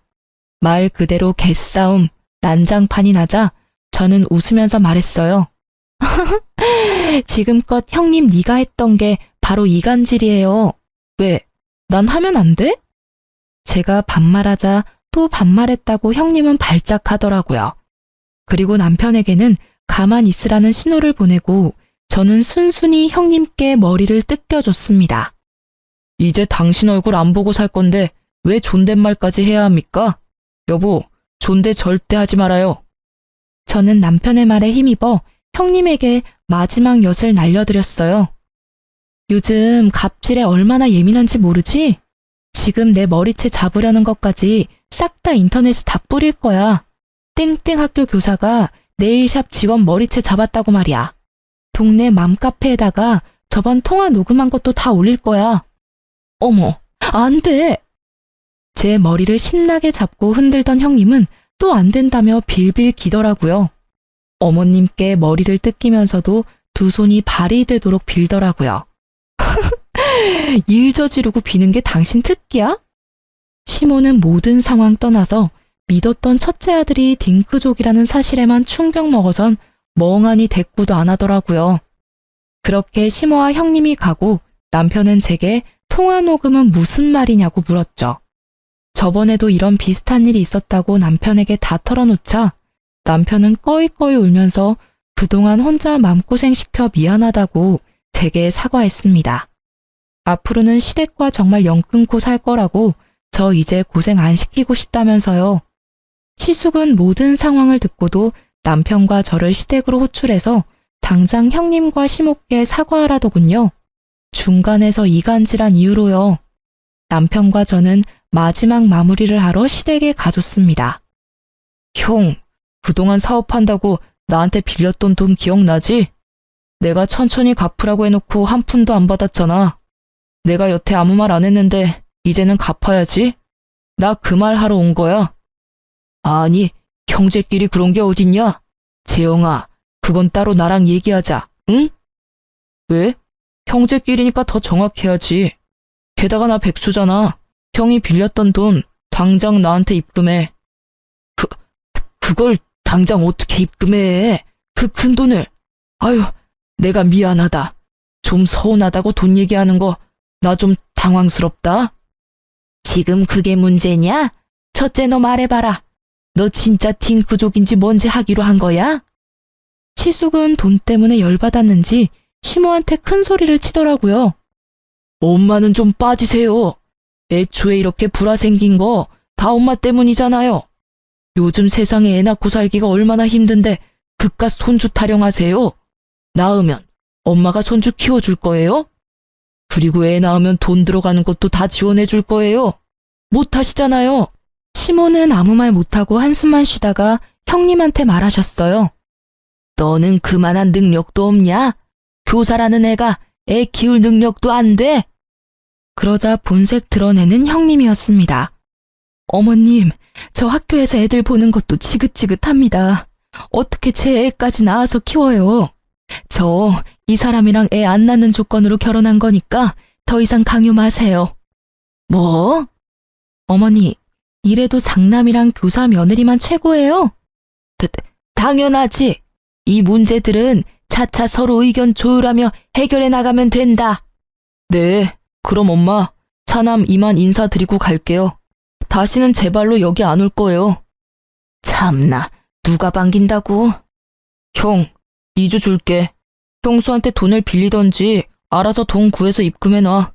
말 그대로 개싸움, 난장판이 나자 저는 웃으면서 말했어요. 지금껏 형님 네가 했던 게 바로 이간질이에요. 왜? 난 하면 안 돼? 제가 반말하자 또 반말했다고 형님은 발작하더라고요. 그리고 남편에게는 가만 있으라는 신호를 보내고 저는 순순히 형님께 머리를 뜯겨줬습니다. 이제 당신 얼굴 안 보고 살 건데 왜 존댓말까지 해야 합니까? 여보, 존대 절대 하지 말아요. 저는 남편의 말에 힘입어 형님에게 마지막 엿을 날려드렸어요. 요즘 갑질에 얼마나 예민한지 모르지? 지금 내 머리채 잡으려는 것까지 싹 다 인터넷에 다 뿌릴 거야. 땡땡 학교 교사가 네일샵 직원 머리채 잡았다고 말이야. 동네 맘카페에다가 저번 통화 녹음한 것도 다 올릴 거야. 어머, 안 돼! 제 머리를 신나게 잡고 흔들던 형님은 또 안 된다며 빌빌 기더라고요. 어머님께 머리를 뜯기면서도 두 손이 발이 되도록 빌더라고요. 일 저지르고 비는 게 당신 특기야? 시모는 모든 상황 떠나서 믿었던 첫째 아들이 딩크족이라는 사실에만 충격 먹어선 멍하니 대꾸도 안 하더라고요. 그렇게 시모와 형님이 가고 남편은 제게 통화 녹음은 무슨 말이냐고 물었죠. 저번에도 이런 비슷한 일이 있었다고 남편에게 다 털어놓자 남편은 꺼이꺼이 울면서 그동안 혼자 맘고생 시켜 미안하다고 제게 사과했습니다. 앞으로는 시댁과 정말 영 끊고 살 거라고 저 이제 고생 안 시키고 싶다면서요. 시숙은 모든 상황을 듣고도 남편과 저를 시댁으로 호출해서 당장 형님과 시모께 사과하라더군요. 중간에서 이간질한 이유로요. 남편과 저는 마지막 마무리를 하러 시댁에 가줬습니다. 형, 그동안 사업한다고 나한테 빌렸던 돈 기억나지? 내가 천천히 갚으라고 해놓고 한 푼도 안 받았잖아. 내가 여태 아무 말 안 했는데 이제는 갚아야지. 나 그 말 하러 온 거야. 아니, 형제끼리 그런 게 어딨냐? 재영아, 그건 따로 나랑 얘기하자, 응? 왜? 형제끼리니까 더 정확해야지. 게다가 나 백수잖아. 형이 빌렸던 돈 당장 나한테 입금해. 그걸 당장 어떻게 입금해? 그 큰 돈을. 아유, 내가 미안하다. 좀 서운하다고 돈 얘기하는 거 나 좀 당황스럽다. 지금 그게 문제냐? 첫째 너 말해봐라. 너 진짜 딩크족인지 뭔지 하기로 한 거야? 시숙은 돈 때문에 열받았는지 시모한테 큰 소리를 치더라고요. 엄마는 좀 빠지세요. 애초에 이렇게 불화 생긴 거 다 엄마 때문이잖아요. 요즘 세상에 애 낳고 살기가 얼마나 힘든데 그깟 손주 타령하세요. 낳으면 엄마가 손주 키워줄 거예요? 그리고 애 낳으면 돈 들어가는 것도 다 지원해 줄 거예요. 못 하시잖아요. 시모는 아무 말 못하고 한숨만 쉬다가 형님한테 말하셨어요. 너는 그만한 능력도 없냐? 교사라는 애가 애 키울 능력도 안 돼? 그러자 본색 드러내는 형님이었습니다. 어머님, 저 학교에서 애들 보는 것도 지긋지긋합니다. 어떻게 제 애까지 낳아서 키워요? 저 이 사람이랑 애 안 낳는 조건으로 결혼한 거니까 더 이상 강요 마세요. 뭐? 어머니, 이래도 장남이랑 교사 며느리만 최고예요? 당연하지. 이 문제들은 차차 서로 의견 조율하며 해결해 나가면 된다. 네, 그럼 엄마, 차남 이만 인사드리고 갈게요. 다시는 제 발로 여기 안 올 거예요. 참나, 누가 반긴다고? 형, 2주 줄게. 형수한테 돈을 빌리던지 알아서 돈 구해서 입금해놔.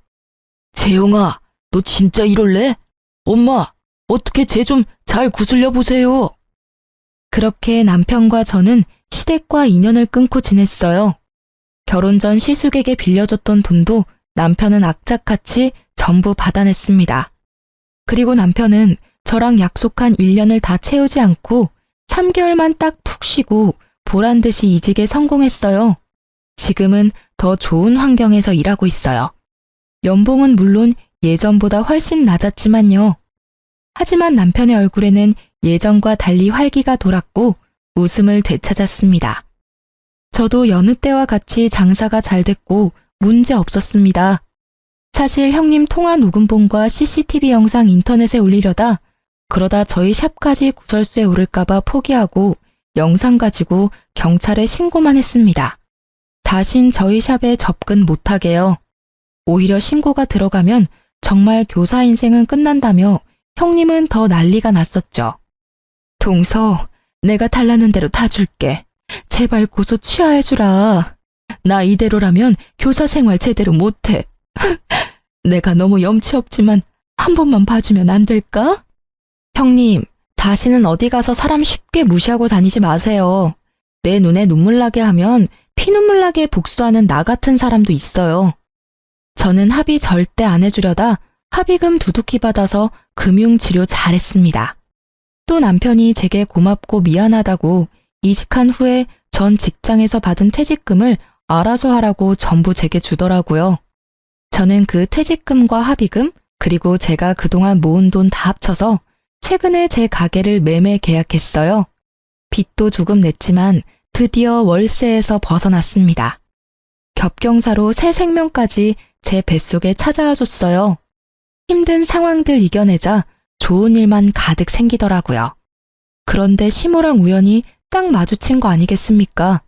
재용아, 너 진짜 이럴래? 엄마, 어떻게 쟤 좀 잘 구슬려 보세요. 그렇게 남편과 저는 시댁과 인연을 끊고 지냈어요. 결혼 전 시숙에게 빌려줬던 돈도 남편은 악착같이 전부 받아냈습니다. 그리고 남편은 저랑 약속한 1년을 다 채우지 않고 3개월만 딱 푹 쉬고 보란 듯이 이직에 성공했어요. 지금은 더 좋은 환경에서 일하고 있어요. 연봉은 물론 예전보다 훨씬 낮았지만요. 하지만 남편의 얼굴에는 예전과 달리 활기가 돌았고 웃음을 되찾았습니다. 저도 여느 때와 같이 장사가 잘 됐고 문제 없었습니다. 사실 형님 통화 녹음본과 CCTV 영상 인터넷에 올리려다 그러다 저희 샵까지 구설수에 오를까봐 포기하고 영상 가지고 경찰에 신고만 했습니다. 다신 저희 샵에 접근 못하게요. 오히려 신고가 들어가면 정말 교사 인생은 끝난다며 형님은 더 난리가 났었죠. 동서, 내가 달라는 대로 다 줄게. 제발 고소 취하해주라. 나 이대로라면 교사 생활 제대로 못해. 내가 너무 염치 없지만 한 번만 봐주면 안 될까? 형님, 다시는 어디 가서 사람 쉽게 무시하고 다니지 마세요. 내 눈에 눈물 나게 하면 피눈물 나게 복수하는 나 같은 사람도 있어요. 저는 합의 절대 안 해주려다 합의금 두둑히 받아서 금융치료 잘했습니다. 또 남편이 제게 고맙고 미안하다고 이직한 후에 전 직장에서 받은 퇴직금을 알아서 하라고 전부 제게 주더라고요. 저는 그 퇴직금과 합의금 그리고 제가 그동안 모은 돈 다 합쳐서 최근에 제 가게를 매매 계약했어요. 빚도 조금 냈지만 드디어 월세에서 벗어났습니다. 겹경사로 새 생명까지 제 뱃속에 찾아와 줬어요. 힘든 상황들 이겨내자 좋은 일만 가득 생기더라고요. 그런데 시모랑 우연히 딱 마주친 거 아니겠습니까?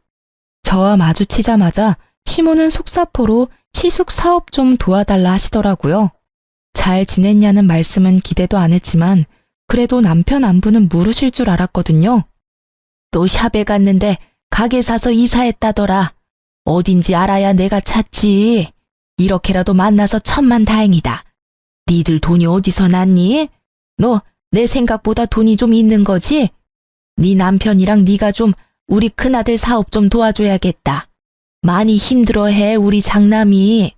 저와 마주치자마자 시모는 속사포로 시숙 사업 좀 도와달라 하시더라고요. 잘 지냈냐는 말씀은 기대도 안 했지만 그래도 남편 안부는 물으실 줄 알았거든요. 또 샵에 갔는데 가게 사서 이사했다더라. 어딘지 알아야 내가 찾지. 이렇게라도 만나서 천만다행이다. 니들 돈이 어디서 났니? 너 내 생각보다 돈이 좀 있는 거지? 네 남편이랑 네가 좀 우리 큰아들 사업 좀 도와줘야겠다. 많이 힘들어해 우리 장남이.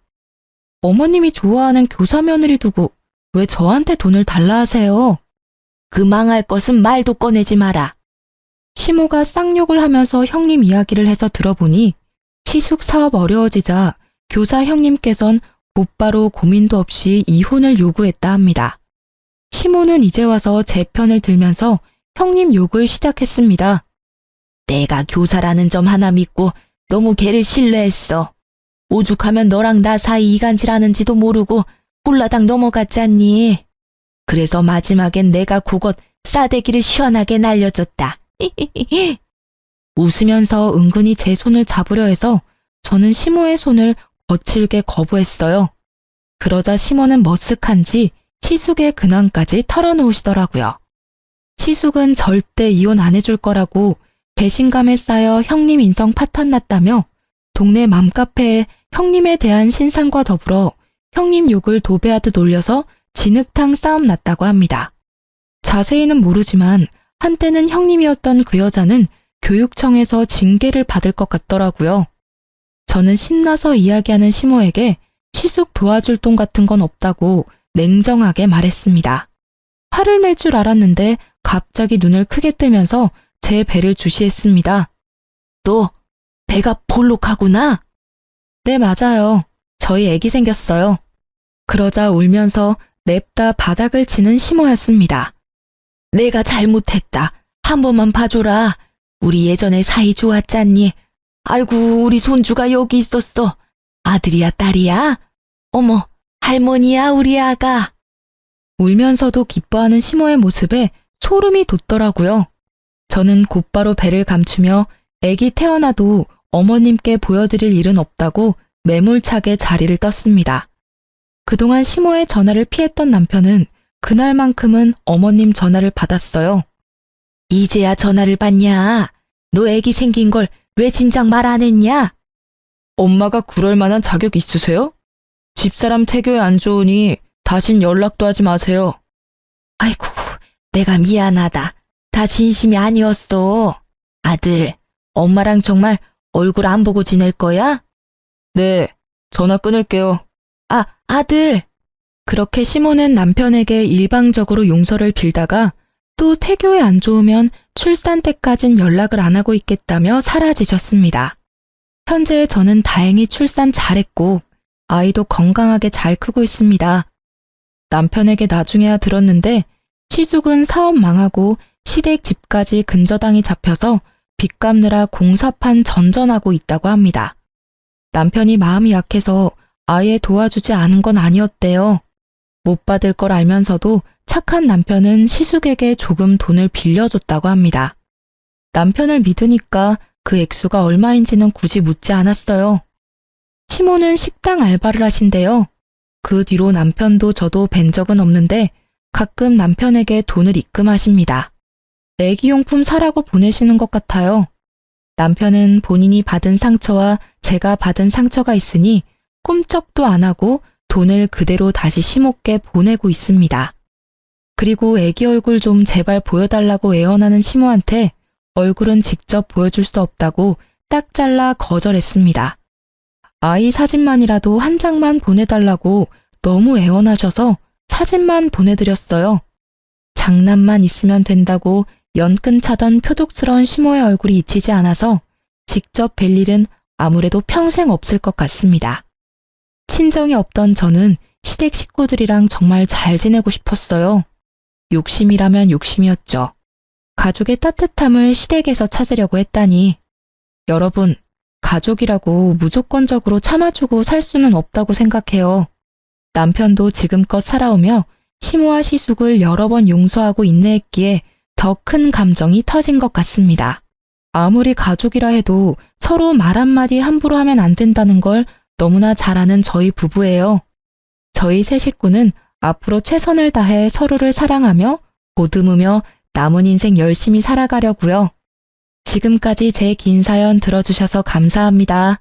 어머님이 좋아하는 교사 며느리 두고 왜 저한테 돈을 달라 하세요? 그 망할 것은 말도 꺼내지 마라. 시모가 쌍욕을 하면서 형님 이야기를 해서 들어보니 시숙 사업 어려워지자 교사 형님께선 곧바로 고민도 없이 이혼을 요구했다 합니다. 시모는 이제 와서 제 편을 들면서 형님 욕을 시작했습니다. 내가 교사라는 점 하나 믿고 너무 걔를 신뢰했어. 오죽하면 너랑 나 사이 이간질하는지도 모르고 홀라당 넘어갔잖니. 그래서 마지막엔 내가 그것 싸대기를 시원하게 날려줬다. 웃으면서 은근히 제 손을 잡으려 해서 저는 시모의 손을 거칠게 거부했어요. 그러자 시모는 머쓱한지 시숙의 근황까지 털어놓으시더라고요. 시숙은 절대 이혼 안 해줄 거라고 배신감에 쌓여 형님 인성 파탄났다며 동네 맘카페에 형님에 대한 신상과 더불어 형님 욕을 도배하듯 올려서 진흙탕 싸움 났다고 합니다. 자세히는 모르지만 한때는 형님이었던 그 여자는 교육청에서 징계를 받을 것 같더라고요. 저는 신나서 이야기하는 시모에게 시숙 도와줄 돈 같은 건 없다고 냉정하게 말했습니다. 화를 낼 줄 알았는데 갑자기 눈을 크게 뜨면서 제 배를 주시했습니다. 너 배가 볼록하구나? 네, 맞아요. 저희 애기 생겼어요. 그러자 울면서 냅다 바닥을 치는 시모였습니다. 내가 잘못했다. 한 번만 봐줘라. 우리 예전에 사이 좋았잖니. 아이고, 우리 손주가 여기 있었어. 아들이야, 딸이야? 어머, 할머니야, 우리 아가. 울면서도 기뻐하는 시모의 모습에 소름이 돋더라고요. 저는 곧바로 배를 감추며 애기 태어나도 어머님께 보여드릴 일은 없다고 매몰차게 자리를 떴습니다. 그동안 시모의 전화를 피했던 남편은 그날만큼은 어머님 전화를 받았어요. 이제야 전화를 받냐? 너 애기 생긴 걸 왜 진작 말 안 했냐? 엄마가 그럴 만한 자격 있으세요? 집사람 태교에 안 좋으니 다신 연락도 하지 마세요. 아이고, 내가 미안하다. 다 진심이 아니었어. 아들, 엄마랑 정말 얼굴 안 보고 지낼 거야? 네, 전화 끊을게요. 아들. 그렇게 시모는 남편에게 일방적으로 용서를 빌다가 또 태교에 안 좋으면 출산 때까진 연락을 안 하고 있겠다며 사라지셨습니다. 현재 저는 다행히 출산 잘했고 아이도 건강하게 잘 크고 있습니다. 남편에게 나중에야 들었는데 시숙은 사업 망하고 시댁 집까지 근저당이 잡혀서 빚 갚느라 공사판 전전하고 있다고 합니다. 남편이 마음이 약해서 아예 도와주지 않은 건 아니었대요. 못 받을 걸 알면서도 착한 남편은 시숙에게 조금 돈을 빌려줬다고 합니다. 남편을 믿으니까 그 액수가 얼마인지는 굳이 묻지 않았어요. 시모는 식당 알바를 하신대요. 그 뒤로 남편도 저도 뵌 적은 없는데 가끔 남편에게 돈을 입금하십니다. 애기용품 사라고 보내시는 것 같아요. 남편은 본인이 받은 상처와 제가 받은 상처가 있으니 꿈쩍도 안 하고 돈을 그대로 다시 시모께 보내고 있습니다. 그리고 애기 얼굴 좀 제발 보여달라고 애원하는 시모한테 얼굴은 직접 보여줄 수 없다고 딱 잘라 거절했습니다. 아이 사진만이라도 한 장만 보내달라고 너무 애원하셔서 사진만 보내드렸어요. 장난만 있으면 된다고 연끈차던 표독스러운 시모의 얼굴이 잊히지 않아서 직접 뵐 일은 아무래도 평생 없을 것 같습니다. 친정이 없던 저는 시댁 식구들이랑 정말 잘 지내고 싶었어요. 욕심이라면 욕심이었죠. 가족의 따뜻함을 시댁에서 찾으려고 했다니. 여러분, 가족이라고 무조건적으로 참아주고 살 수는 없다고 생각해요. 남편도 지금껏 살아오며 시모와 시숙을 여러 번 용서하고 인내했기에 더 큰 감정이 터진 것 같습니다. 아무리 가족이라 해도 서로 말 한마디 함부로 하면 안 된다는 걸 너무나 잘 아는 저희 부부예요. 저희 세 식구는 앞으로 최선을 다해 서로를 사랑하며 보듬으며 남은 인생 열심히 살아가려고요. 지금까지 제 긴 사연 들어주셔서 감사합니다.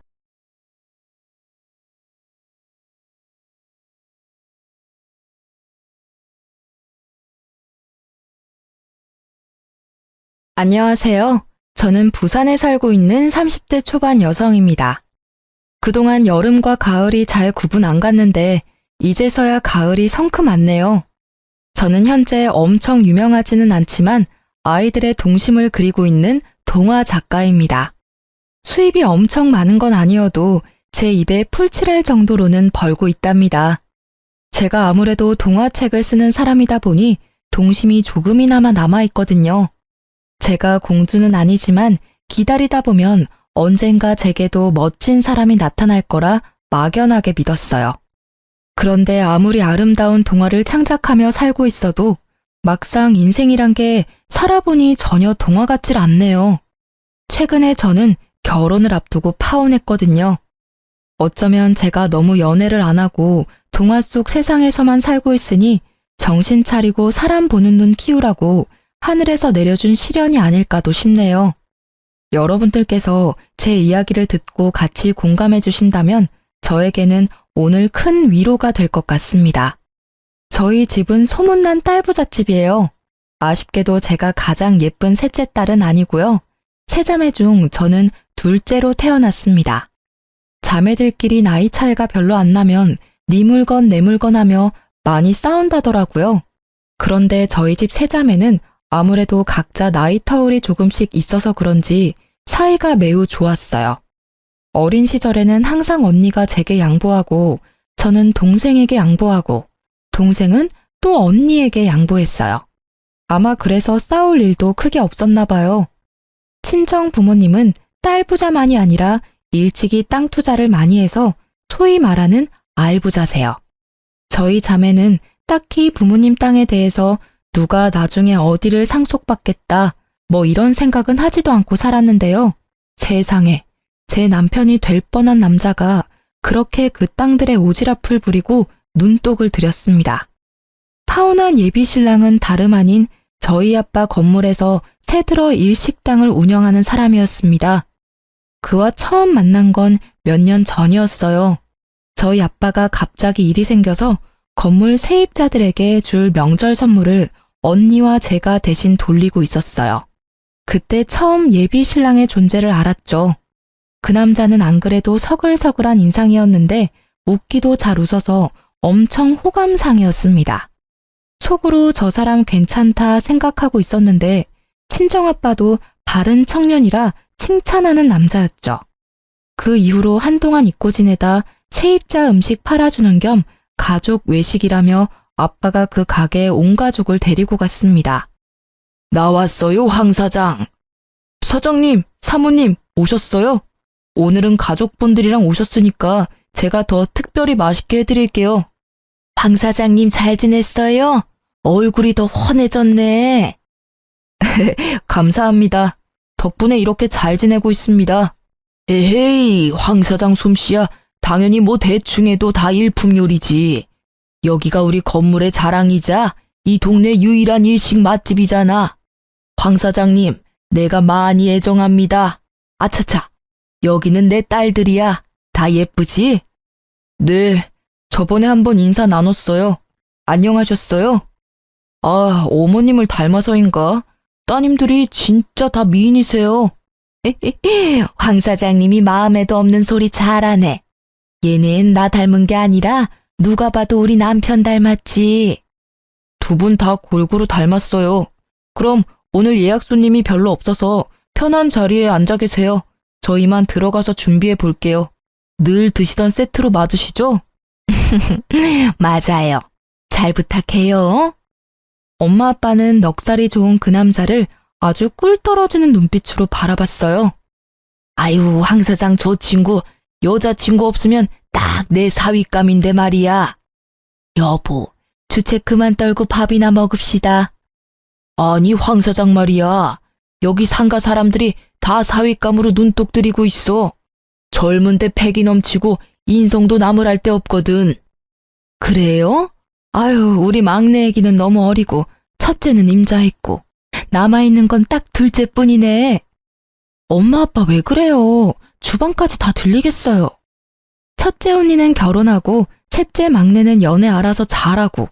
안녕하세요. 저는 부산에 살고 있는 30대 초반 여성입니다. 그동안 여름과 가을이 잘 구분 안 갔는데 이제서야 가을이 성큼 왔네요. 저는 현재 엄청 유명하지는 않지만 아이들의 동심을 그리고 있는 동화 작가입니다. 수입이 엄청 많은 건 아니어도 제 입에 풀칠할 정도로는 벌고 있답니다. 제가 아무래도 동화책을 쓰는 사람이다 보니 동심이 조금이나마 남아있거든요. 제가 공주는 아니지만 기다리다 보면 언젠가 제게도 멋진 사람이 나타날 거라 막연하게 믿었어요. 그런데 아무리 아름다운 동화를 창작하며 살고 있어도 막상 인생이란 게 살아보니 전혀 동화 같질 않네요. 최근에 저는 결혼을 앞두고 파혼했거든요. 어쩌면 제가 너무 연애를 안 하고 동화 속 세상에서만 살고 있으니 정신 차리고 사람 보는 눈 키우라고 하늘에서 내려준 시련이 아닐까도 싶네요. 여러분들께서 제 이야기를 듣고 같이 공감해 주신다면 저에게는 오늘 큰 위로가 될 것 같습니다. 저희 집은 소문난 딸부잣집이에요. 아쉽게도 제가 가장 예쁜 셋째 딸은 아니고요. 세자매 중 저는 둘째로 태어났습니다. 자매들끼리 나이 차이가 별로 안 나면 네 물건 내 물건 하며 많이 싸운다더라고요. 그런데 저희 집 세자매는 아무래도 각자 나이 터울이 조금씩 있어서 그런지 사이가 매우 좋았어요. 어린 시절에는 항상 언니가 제게 양보하고 저는 동생에게 양보하고 동생은 또 언니에게 양보했어요. 아마 그래서 싸울 일도 크게 없었나 봐요. 친정 부모님은 딸 부자만이 아니라 일찍이 땅 투자를 많이 해서 소위 말하는 알부자세요. 저희 자매는 딱히 부모님 땅에 대해서 누가 나중에 어디를 상속받겠다 뭐 이런 생각은 하지도 않고 살았는데요. 세상에 제 남편이 될 뻔한 남자가 그렇게 그 땅들의 오지랖을 부리고 눈독을 들였습니다. 파혼한 예비 신랑은 다름 아닌 저희 아빠 건물에서 새들어 일식당을 운영하는 사람이었습니다. 그와 처음 만난 건 몇 년 전이었어요. 저희 아빠가 갑자기 일이 생겨서 건물 세입자들에게 줄 명절 선물을 언니와 제가 대신 돌리고 있었어요. 그때 처음 예비 신랑의 존재를 알았죠. 그 남자는 안 그래도 서글서글한 인상이었는데 웃기도 잘 웃어서 엄청 호감상이었습니다. 속으로 저 사람 괜찮다 생각하고 있었는데 친정아빠도 바른 청년이라 칭찬하는 남자였죠. 그 이후로 한동안 잊고 지내다 세입자 음식 팔아주는 겸 가족 외식이라며 아빠가 그 가게에 온 가족을 데리고 갔습니다. 나왔어요, 황 사장. 사장님, 사모님 오셨어요? 오늘은 가족분들이랑 오셨으니까 제가 더 특별히 맛있게 해드릴게요. 황 사장님 잘 지냈어요? 얼굴이 더 환해졌네. 감사합니다. 덕분에 이렇게 잘 지내고 있습니다. 에헤이, 황 사장 솜씨야. 당연히 뭐 대충 해도 다 일품 요리지. 여기가 우리 건물의 자랑이자 이 동네 유일한 일식 맛집이잖아. 황 사장님, 내가 많이 애정합니다. 아차차, 여기는 내 딸들이야. 다 예쁘지? 네, 저번에 한번 인사 나눴어요. 안녕하셨어요? 아, 어머님을 닮아서인가? 따님들이 진짜 다 미인이세요. 황 사장님이 마음에도 없는 소리 잘하네. 얘는 나 닮은 게 아니라 누가 봐도 우리 남편 닮았지. 두 분 다 골고루 닮았어요. 그럼 오늘 예약 손님이 별로 없어서 편한 자리에 앉아 계세요. 저희만 들어가서 준비해 볼게요. 늘 드시던 세트로 맞으시죠? 맞아요. 잘 부탁해요. 엄마 아빠는 넉살이 좋은 그 남자를 아주 꿀 떨어지는 눈빛으로 바라봤어요. 아유, 황 사장 저 친구 여자친구 없으면 딱 내 사윗감인데 말이야. 여보, 주책 그만 떨고 밥이나 먹읍시다. 아니, 황 사장 말이야. 여기 상가 사람들이 다 사윗감으로 눈독 들이고 있어. 젊은데 패기 넘치고 인성도 나무랄 데 없거든. 그래요? 아유, 우리 막내 애기는 너무 어리고 첫째는 임자했고 남아있는 건 딱 둘째뿐이네. 엄마 아빠 왜 그래요? 주방까지 다 들리겠어요. 첫째 언니는 결혼하고 셋째 막내는 연애 알아서 잘하고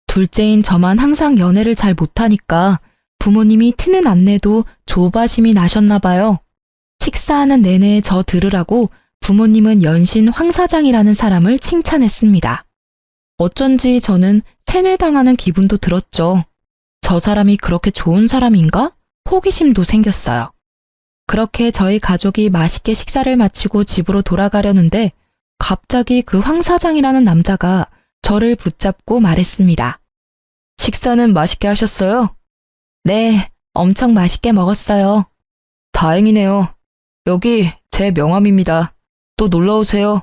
둘째인 저만 항상 연애를 잘 못하니까 부모님이 티는 안 내도 조바심이 나셨나 봐요. 식사하는 내내 저 들으라고 부모님은 연신 황 사장이라는 사람을 칭찬했습니다. 어쩐지 저는 세뇌당하는 기분도 들었죠. 저 사람이 그렇게 좋은 사람인가? 호기심도 생겼어요. 그렇게 저희 가족이 맛있게 식사를 마치고 집으로 돌아가려는데 갑자기 그 황 사장이라는 남자가 저를 붙잡고 말했습니다. 식사는 맛있게 하셨어요? 네, 엄청 맛있게 먹었어요. 다행이네요. 여기 제 명함입니다. 또 놀러오세요.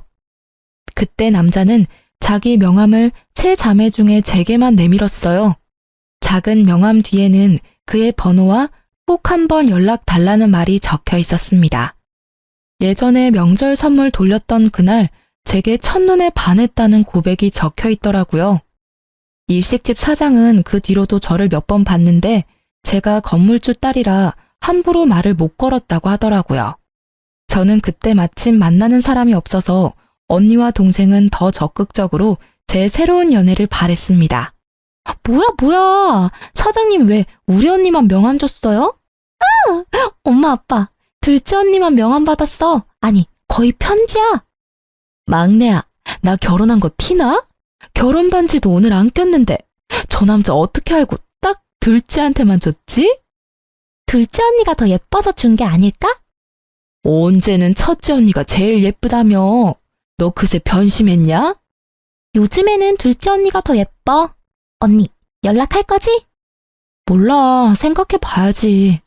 그때 남자는 자기 명함을 세 자매 중에 제게만 내밀었어요. 작은 명함 뒤에는 그의 번호와 꼭 한번 연락 달라는 말이 적혀 있었습니다. 예전에 명절 선물 돌렸던 그날 제게 첫눈에 반했다는 고백이 적혀 있더라고요. 일식집 사장은 그 뒤로도 저를 몇 번 봤는데 제가 건물주 딸이라 함부로 말을 못 걸었다고 하더라고요. 저는 그때 마침 만나는 사람이 없어서 언니와 동생은 더 적극적으로 제 새로운 연애를 바랬습니다. 뭐야. 사장님 왜 우리 언니만 명함 줬어요? 엄마 아빠, 둘째 언니만 명함 받았어. 아니, 거의 편지야. 막내야, 나 결혼한 거 티나? 결혼 반지도 오늘 안 꼈는데 저 남자 어떻게 알고 딱 둘째한테만 줬지? 둘째 언니가 더 예뻐서 준 게 아닐까? 언제는 첫째 언니가 제일 예쁘다며. 너 그새 변심했냐? 요즘에는 둘째 언니가 더 예뻐. 언니, 연락할 거지? 몰라, 생각해봐야지.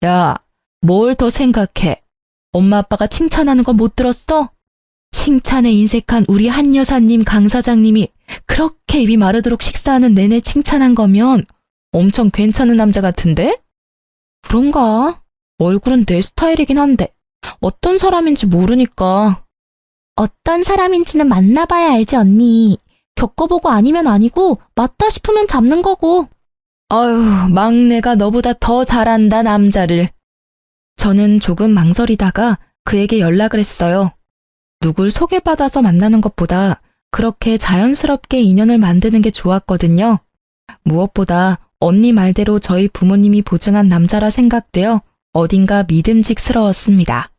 야, 뭘 더 생각해? 엄마 아빠가 칭찬하는 거 못 들었어? 칭찬에 인색한 우리 한 여사님 강 사장님이 그렇게 입이 마르도록 식사하는 내내 칭찬한 거면 엄청 괜찮은 남자 같은데? 그런가? 얼굴은 내 스타일이긴 한데 어떤 사람인지 모르니까. 어떤 사람인지는 만나봐야 알지 언니. 겪어보고 아니면 아니고 맞다 싶으면 잡는 거고. 아유, 막내가 너보다 더 잘한다 남자를. 저는 조금 망설이다가 그에게 연락을 했어요. 누굴 소개받아서 만나는 것보다 그렇게 자연스럽게 인연을 만드는 게 좋았거든요. 무엇보다 언니 말대로 저희 부모님이 보증한 남자라 생각되어 어딘가 믿음직스러웠습니다.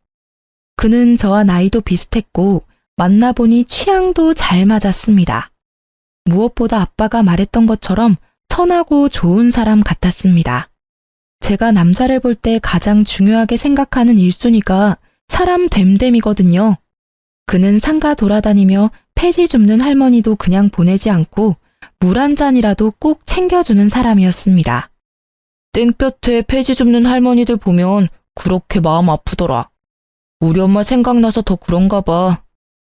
그는 저와 나이도 비슷했고 만나보니 취향도 잘 맞았습니다. 무엇보다 아빠가 말했던 것처럼 선하고 좋은 사람 같았습니다. 제가 남자를 볼 때 가장 중요하게 생각하는 1순위가 사람 됨됨이거든요. 그는 상가 돌아다니며 폐지 줍는 할머니도 그냥 보내지 않고 물 한 잔이라도 꼭 챙겨주는 사람이었습니다. 땡볕에 폐지 줍는 할머니들 보면 그렇게 마음 아프더라. 우리 엄마 생각나서 더 그런가 봐.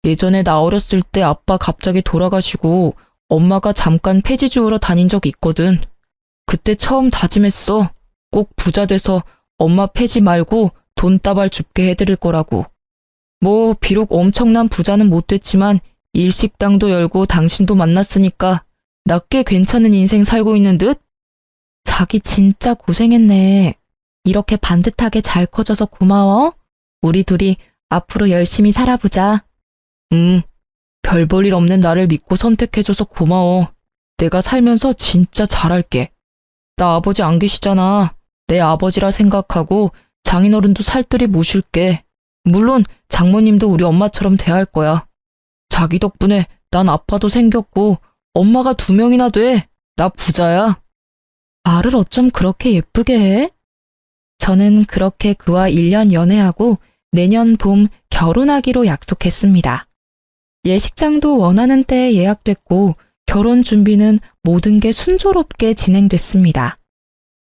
예전에 나 어렸을 때 아빠 갑자기 돌아가시고 엄마가 잠깐 폐지 주우러 다닌 적 있거든. 그때 처음 다짐했어. 꼭 부자 돼서 엄마 폐지 말고 돈다발 줍게 해드릴 거라고. 뭐 비록 엄청난 부자는 못 됐지만 일식당도 열고 당신도 만났으니까 나 꽤 괜찮은 인생 살고 있는 듯? 자기 진짜 고생했네. 이렇게 반듯하게 잘 커져서 고마워. 우리 둘이 앞으로 열심히 살아보자. 별 볼 일 없는 나를 믿고 선택해줘서 고마워. 내가 살면서 진짜 잘할게. 나 아버지 안 계시잖아. 내 아버지라 생각하고 장인어른도 살뜰히 모실게. 물론 장모님도 우리 엄마처럼 대할 거야. 자기 덕분에 난 아빠도 생겼고 엄마가 2명이나 돼. 나 부자야. 말을 어쩜 그렇게 예쁘게 해? 저는 그렇게 그와 1년 연애하고 내년 봄 결혼하기로 약속했습니다. 예식장도 원하는 때에 예약됐고 결혼 준비는 모든 게 순조롭게 진행됐습니다.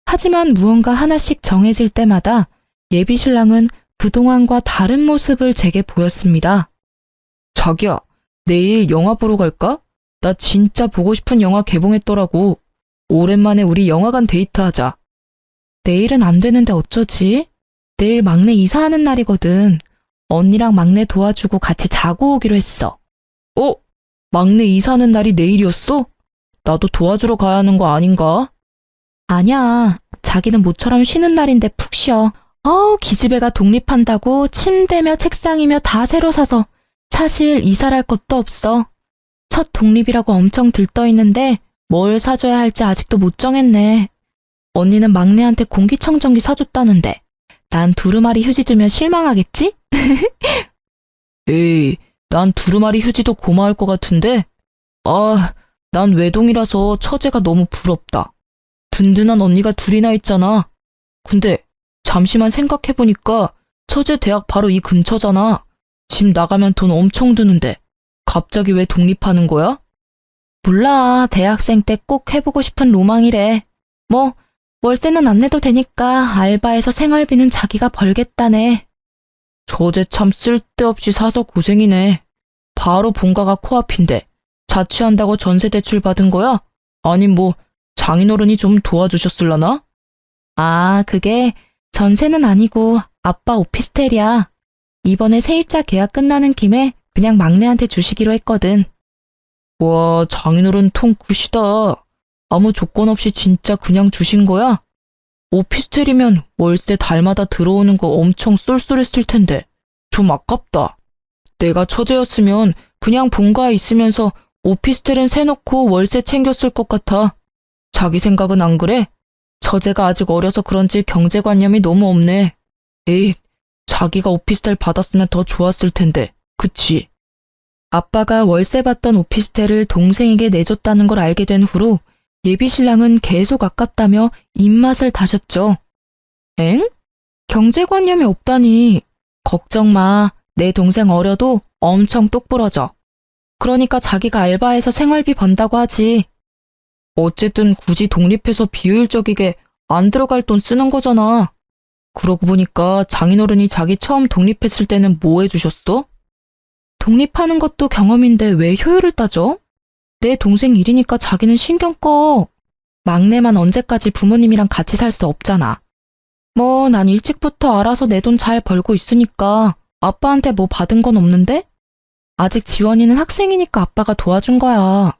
하지만 무언가 하나씩 정해질 때마다 예비 신랑은 그동안과 다른 모습을 제게 보였습니다. 자기야, 내일 영화 보러 갈까? 나 진짜 보고 싶은 영화 개봉했더라고. 오랜만에 우리 영화관 데이트하자. 내일은 안 되는데 어쩌지? 내일 막내 이사하는 날이거든. 언니랑 막내 도와주고 같이 자고 오기로 했어. 막내 이사하는 날이 내일이었어? 나도 도와주러 가야 하는 거 아닌가? 아니야. 자기는 모처럼 쉬는 날인데 푹 쉬어. 기집애가 독립한다고 침대며 책상이며 다 새로 사서 사실 이사를 할 것도 없어. 첫 독립이라고 엄청 들떠있는데 뭘 사줘야 할지 아직도 못 정했네. 언니는 막내한테 공기청정기 사줬다는데 난 두루마리 휴지 주면 실망하겠지? 에이, 난 두루마리 휴지도 고마울 것 같은데? 난 외동이라서 처제가 너무 부럽다. 든든한 언니가 둘이나 있잖아. 근데 잠시만 생각해보니까 처제 대학 바로 이 근처잖아. 집 나가면 돈 엄청 드는데 갑자기 왜 독립하는 거야? 몰라. 대학생 때 꼭 해보고 싶은 로망이래. 뭐 월세는 안 내도 되니까 알바해서 생활비는 자기가 벌겠다네. 처제 참 쓸데없이 사서 고생이네. 바로 본가가 코앞인데 자취한다고 전세 대출 받은 거야? 아니 뭐 장인어른이 좀 도와주셨을라나? 그게 전세는 아니고 아빠 오피스텔이야. 이번에 세입자 계약 끝나는 김에 그냥 막내한테 주시기로 했거든. 와, 장인어른 통 굿이다. 아무 조건 없이 진짜 그냥 주신 거야? 오피스텔이면 월세 달마다 들어오는 거 엄청 쏠쏠했을 텐데 좀 아깝다. 내가 처제였으면 그냥 본가에 있으면서 오피스텔은 세놓고 월세 챙겼을 것 같아. 자기 생각은 안 그래? 처제가 아직 어려서 그런지 경제관념이 너무 없네. 에이, 자기가 오피스텔 받았으면 더 좋았을 텐데, 그치? 아빠가 월세 받던 오피스텔을 동생에게 내줬다는 걸 알게 된 후로 예비 신랑은 계속 아깝다며 입맛을 다셨죠. 엥? 경제관념이 없다니. 걱정 마. 내 동생 어려도 엄청 똑부러져. 그러니까 자기가 알바해서 생활비 번다고 하지. 어쨌든 굳이 독립해서 비효율적이게 안 들어갈 돈 쓰는 거잖아. 그러고 보니까 장인어른이 자기 처음 독립했을 때는 뭐 해주셨어? 독립하는 것도 경험인데 왜 효율을 따져? 내 동생 일이니까 자기는 신경 꺼. 막내만 언제까지 부모님이랑 같이 살 수 없잖아. 뭐 난 일찍부터 알아서 내 돈 잘 벌고 있으니까 아빠한테 뭐 받은 건 없는데? 아직 지원이는 학생이니까 아빠가 도와준 거야.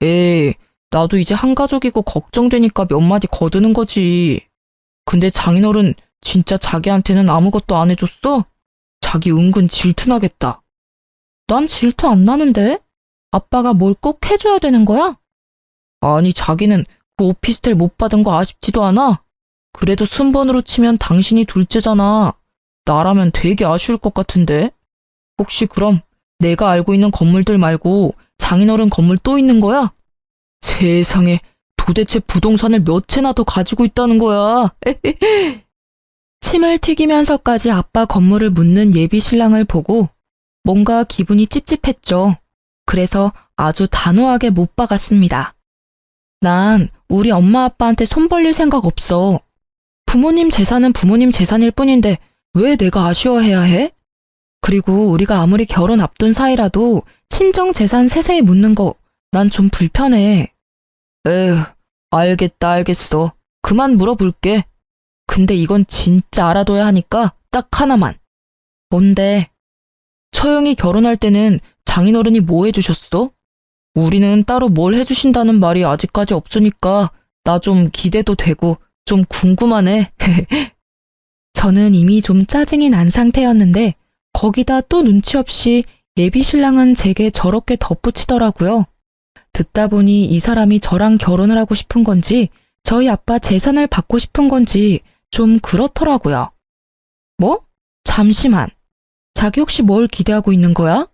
에이, 나도 이제 한가족이고 걱정되니까 몇 마디 거드는 거지. 근데 장인어른 진짜 자기한테는 아무것도 안 해줬어? 자기 은근 질투나겠다. 난 질투 안 나는데? 아빠가 뭘 꼭 해줘야 되는 거야? 아니, 자기는 그 오피스텔 못 받은 거 아쉽지도 않아? 그래도 순번으로 치면 당신이 둘째잖아. 나라면 되게 아쉬울 것 같은데? 혹시 그럼 내가 알고 있는 건물들 말고 장인어른 건물 또 있는 거야? 세상에, 도대체 부동산을 몇 채나 더 가지고 있다는 거야? 침을 튀기면서까지 아빠 건물을 묻는 예비 신랑을 보고 뭔가 기분이 찝찝했죠. 그래서 아주 단호하게 못 박았습니다. 난 우리 엄마 아빠한테 손 벌릴 생각 없어. 부모님 재산은 부모님 재산일 뿐인데 왜 내가 아쉬워해야 해? 그리고 우리가 아무리 결혼 앞둔 사이라도 친정 재산 세세히 묻는 거 난 좀 불편해. 에휴, 알겠어. 그만 물어볼게. 근데 이건 진짜 알아둬야 하니까 딱 하나만. 뭔데? 처형이 결혼할 때는 장인어른이 뭐 해주셨어? 우리는 따로 뭘 해주신다는 말이 아직까지 없으니까 나 좀 기대도 되고 좀 궁금하네. 저는 이미 좀 짜증이 난 상태였는데 거기다 또 눈치 없이 예비 신랑은 제게 저렇게 덧붙이더라고요. 듣다 보니 이 사람이 저랑 결혼을 하고 싶은 건지 저희 아빠 재산을 받고 싶은 건지 좀 그렇더라고요. 뭐? 잠시만. 자기 혹시 뭘 기대하고 있는 거야?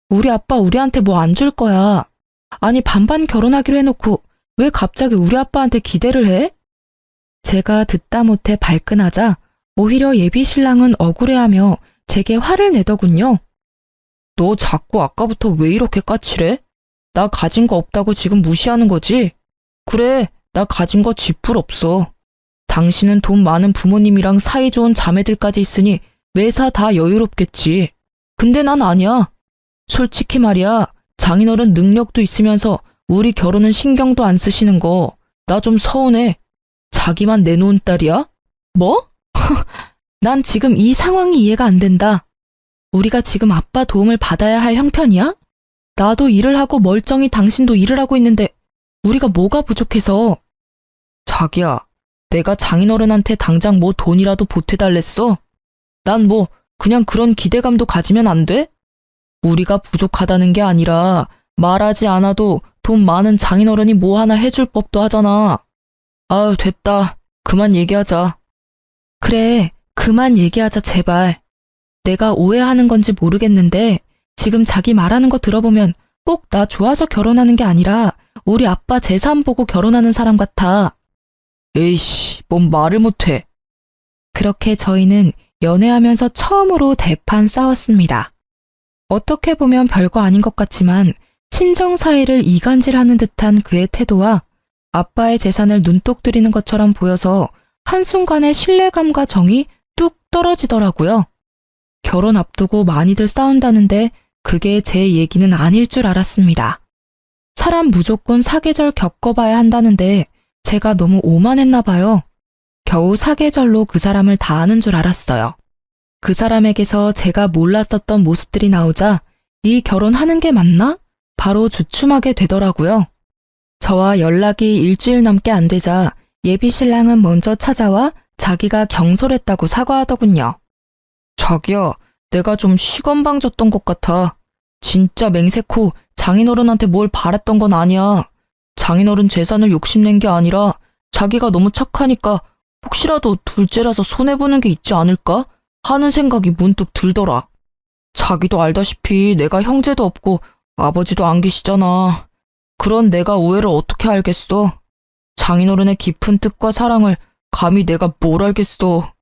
우리 아빠 우리한테 뭐 안 줄 거야. 아니 반반 결혼하기로 해놓고 왜 갑자기 우리 아빠한테 기대를 해? 제가 듣다 못해 발끈하자 오히려 예비 신랑은 억울해하며 제게 화를 내더군요. 너 자꾸 아까부터 왜 이렇게 까칠해? 나 가진 거 없다고 지금 무시하는 거지? 그래, 나 가진 거 쥐뿔 없어. 당신은 돈 많은 부모님이랑 사이 좋은 자매들까지 있으니 매사 다 여유롭겠지. 근데 난 아니야. 솔직히 말이야, 장인어른 능력도 있으면서 우리 결혼은 신경도 안 쓰시는 거 나 좀 서운해. 자기만 내놓은 딸이야? 뭐? 난 지금 이 상황이 이해가 안 된다. 우리가 지금 아빠 도움을 받아야 할 형편이야? 나도 일을 하고 멀쩡히 당신도 일을 하고 있는데 우리가 뭐가 부족해서. 자기야, 내가 장인어른한테 당장 뭐 돈이라도 보태달랬어? 난 뭐 그냥 그런 기대감도 가지면 안 돼? 우리가 부족하다는 게 아니라 말하지 않아도 돈 많은 장인어른이 뭐 하나 해줄 법도 하잖아. 아유, 됐다. 그만 얘기하자. 그래, 그만 얘기하자, 제발. 내가 오해하는 건지 모르겠는데 지금 자기 말하는 거 들어보면 꼭 나 좋아서 결혼하는 게 아니라 우리 아빠 재산 보고 결혼하는 사람 같아. 에이씨, 뭔 말을 못해. 그렇게 저희는 연애하면서 처음으로 대판 싸웠습니다. 어떻게 보면 별거 아닌 것 같지만 친정 사이를 이간질하는 듯한 그의 태도와 아빠의 재산을 눈독 들이는 것처럼 보여서 한순간에 신뢰감과 정이 뚝 떨어지더라고요. 결혼 앞두고 많이들 싸운다는데 그게 제 얘기는 아닐 줄 알았습니다. 사람 무조건 사계절 겪어봐야 한다는데 제가 너무 오만했나 봐요. 겨우 사계절로 그 사람을 다 아는 줄 알았어요. 그 사람에게서 제가 몰랐었던 모습들이 나오자 이 결혼하는 게 맞나? 바로 주춤하게 되더라고요. 저와 연락이 일주일 넘게 안 되자 예비 신랑은 먼저 찾아와 자기가 경솔했다고 사과하더군요. 자기야, 내가 좀 시건방 졌던 것 같아. 진짜 맹세코 장인어른한테 뭘 바랬던 건 아니야. 장인어른 재산을 욕심낸 게 아니라 자기가 너무 착하니까 혹시라도 둘째라서 손해보는 게 있지 않을까 하는 생각이 문득 들더라. 자기도 알다시피 내가 형제도 없고 아버지도 안 계시잖아. 그런 내가 우애를 어떻게 알겠어. 장인어른의 깊은 뜻과 사랑을 감히 내가 뭘 알겠어.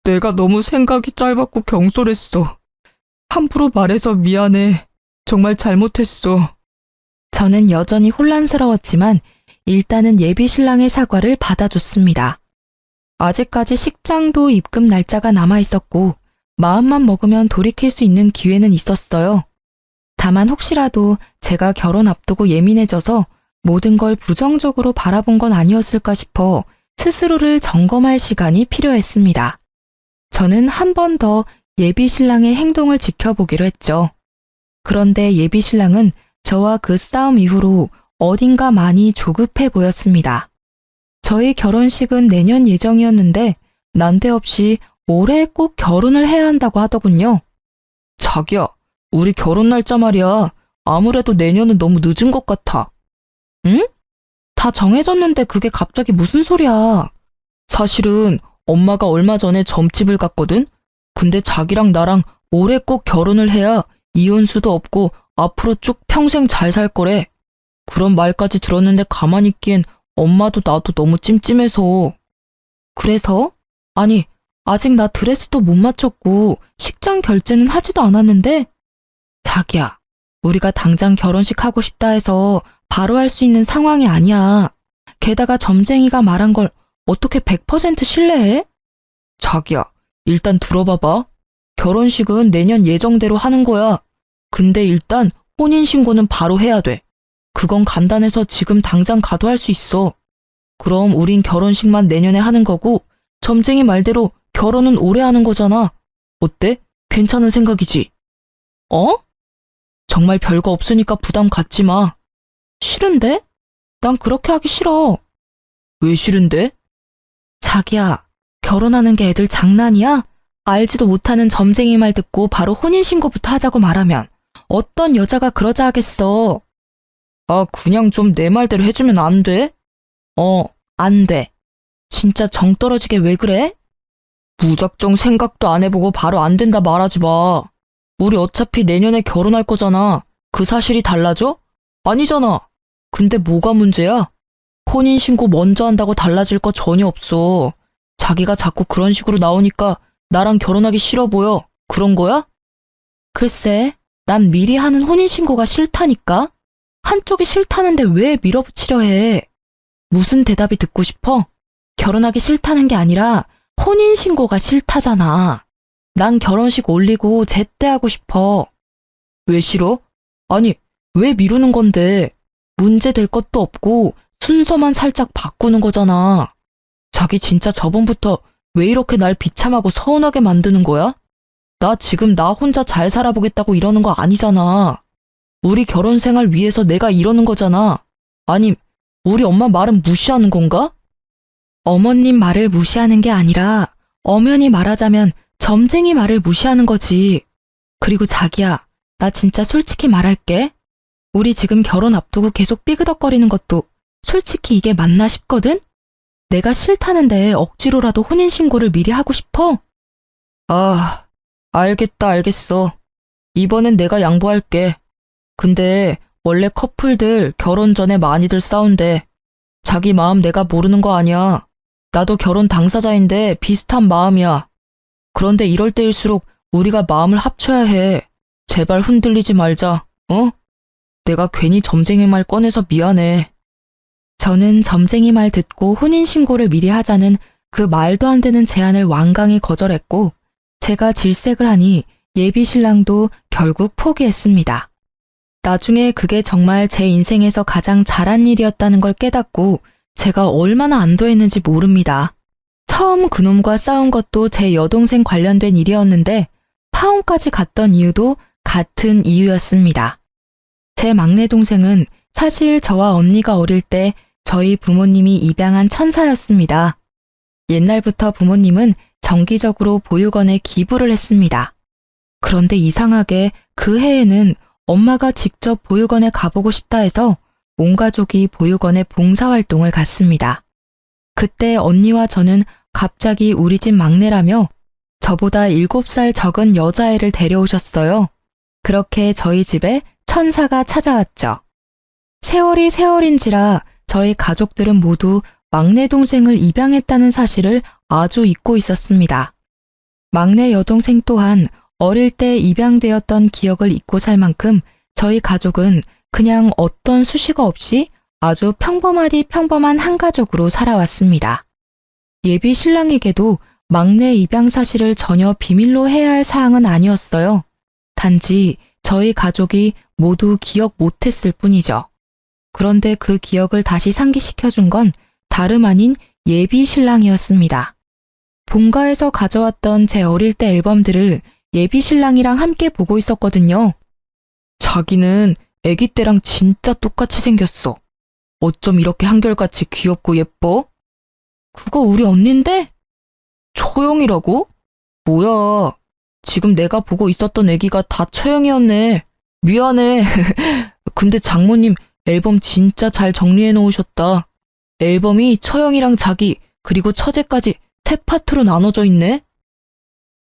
내가 너무 생각이 짧았고 경솔했어. 함부로 말해서 미안해. 정말 잘못했어. 저는 여전히 혼란스러웠지만 일단은 예비 신랑의 사과를 받아줬습니다. 아직까지 식장도 입금 날짜가 남아있었고 마음만 먹으면 돌이킬 수 있는 기회는 있었어요. 다만 혹시라도 제가 결혼 앞두고 예민해져서 모든 걸 부정적으로 바라본 건 아니었을까 싶어 스스로를 점검할 시간이 필요했습니다. 저는 한 번 더 예비 신랑의 행동을 지켜보기로 했죠. 그런데 예비 신랑은 저와 그 싸움 이후로 어딘가 많이 조급해 보였습니다. 저희 결혼식은 내년 예정이었는데 난데없이 올해 꼭 결혼을 해야 한다고 하더군요. 자기야, 우리 결혼 날짜 말이야. 아무래도 내년은 너무 늦은 것 같아. 응? 다 정해졌는데 그게 갑자기 무슨 소리야. 사실은 엄마가 얼마 전에 점집을 갔거든? 근데 자기랑 나랑 올해 꼭 결혼을 해야 이혼수도 없고 앞으로 쭉 평생 잘 살 거래. 그런 말까지 들었는데 가만히 있기엔 엄마도 나도 너무 찜찜해서. 그래서? 아니, 아직 나 드레스도 못 맞췄고 식장 결제는 하지도 않았는데? 자기야, 우리가 당장 결혼식 하고 싶다 해서 바로 할 수 있는 상황이 아니야. 게다가 점쟁이가 말한 걸 어떻게 100% 신뢰해? 자기야, 일단 들어봐봐. 결혼식은 내년 예정대로 하는 거야. 근데 일단 혼인신고는 바로 해야 돼. 그건 간단해서 지금 당장 가도 할 수 있어. 그럼 우린 결혼식만 내년에 하는 거고 점쟁이 말대로 결혼은 올해 하는 거잖아. 어때? 괜찮은 생각이지? 어? 정말 별거 없으니까 부담 갖지 마. 싫은데? 난 그렇게 하기 싫어. 왜 싫은데? 자기야, 결혼하는 게 애들 장난이야? 알지도 못하는 점쟁이 말 듣고 바로 혼인신고부터 하자고 말하면 어떤 여자가 그러자 하겠어. 아, 그냥 좀 내 말대로 해주면 안 돼? 안 돼. 진짜 정 떨어지게 왜 그래? 무작정 생각도 안 해보고 바로 안 된다 말하지 마. 우리 어차피 내년에 결혼할 거잖아. 그 사실이 달라져? 아니잖아. 근데 뭐가 문제야? 혼인신고 먼저 한다고 달라질 거 전혀 없어. 자기가 자꾸 그런 식으로 나오니까 나랑 결혼하기 싫어 보여. 그런 거야? 글쎄, 난 미리 하는 혼인신고가 싫다니까? 한쪽이 싫다는데 왜 밀어붙이려 해? 무슨 대답이 듣고 싶어? 결혼하기 싫다는 게 아니라 혼인신고가 싫다잖아. 난 결혼식 올리고 제때하고 싶어. 왜 싫어? 아니, 왜 미루는 건데? 문제 될 것도 없고 순서만 살짝 바꾸는 거잖아. 자기 진짜 저번부터 왜 이렇게 날 비참하고 서운하게 만드는 거야? 나 지금 나 혼자 잘 살아보겠다고 이러는 거 아니잖아. 우리 결혼 생활 위해서 내가 이러는 거잖아. 아님, 우리 엄마 말은 무시하는 건가? 어머님 말을 무시하는 게 아니라 엄연히 말하자면 점쟁이 말을 무시하는 거지. 그리고 자기야, 나 진짜 솔직히 말할게. 우리 지금 결혼 앞두고 계속 삐그덕거리는 것도 솔직히 이게 맞나 싶거든? 내가 싫다는데 억지로라도 혼인신고를 미리 하고 싶어? 아, 알겠어. 이번엔 내가 양보할게. 근데 원래 커플들 결혼 전에 많이들 싸운대. 자기 마음 내가 모르는 거 아니야. 나도 결혼 당사자인데 비슷한 마음이야. 그런데 이럴 때일수록 우리가 마음을 합쳐야 해. 제발 흔들리지 말자, 어? 내가 괜히 점쟁이 말 꺼내서 미안해. 저는 점쟁이 말 듣고 혼인신고를 미리 하자는 그 말도 안 되는 제안을 완강히 거절했고, 제가 질색을 하니 예비 신랑도 결국 포기했습니다. 나중에 그게 정말 제 인생에서 가장 잘한 일이었다는 걸 깨닫고 제가 얼마나 안도했는지 모릅니다. 처음 그놈과 싸운 것도 제 여동생 관련된 일이었는데 파혼까지 갔던 이유도 같은 이유였습니다. 제 막내 동생은 사실 저와 언니가 어릴 때 저희 부모님이 입양한 천사였습니다. 옛날부터 부모님은 정기적으로 보육원에 기부를 했습니다. 그런데 이상하게 그 해에는 엄마가 직접 보육원에 가보고 싶다 해서 온 가족이 보육원에 봉사활동을 갔습니다. 그때 언니와 저는 갑자기 우리 집 막내라며 저보다 7살 적은 여자애를 데려오셨어요. 그렇게 저희 집에 천사가 찾아왔죠. 세월이 세월인지라 저희 가족들은 모두 막내 동생을 입양했다는 사실을 아주 잊고 있었습니다. 막내 여동생 또한 어릴 때 입양되었던 기억을 잊고 살 만큼 저희 가족은 그냥 어떤 수식어 없이 아주 평범하디 평범한 한 가족으로 살아왔습니다. 예비 신랑에게도 막내 입양 사실을 전혀 비밀로 해야 할 사항은 아니었어요. 단지 저희 가족이 모두 기억 못했을 뿐이죠. 그런데 그 기억을 다시 상기시켜준 건 다름 아닌 예비 신랑이었습니다. 본가에서 가져왔던 제 어릴 때 앨범들을 예비 신랑이랑 함께 보고 있었거든요. 자기는 아기 때랑 진짜 똑같이 생겼어. 어쩜 이렇게 한결같이 귀엽고 예뻐? 그거 우리 언니인데? 처형이라고? 뭐야. 지금 내가 보고 있었던 아기가 다 처형이었네. 미안해. 근데 장모님 앨범 진짜 잘 정리해 놓으셨다. 앨범이 처형이랑 자기 그리고 처제까지 세 파트로 나눠져 있네.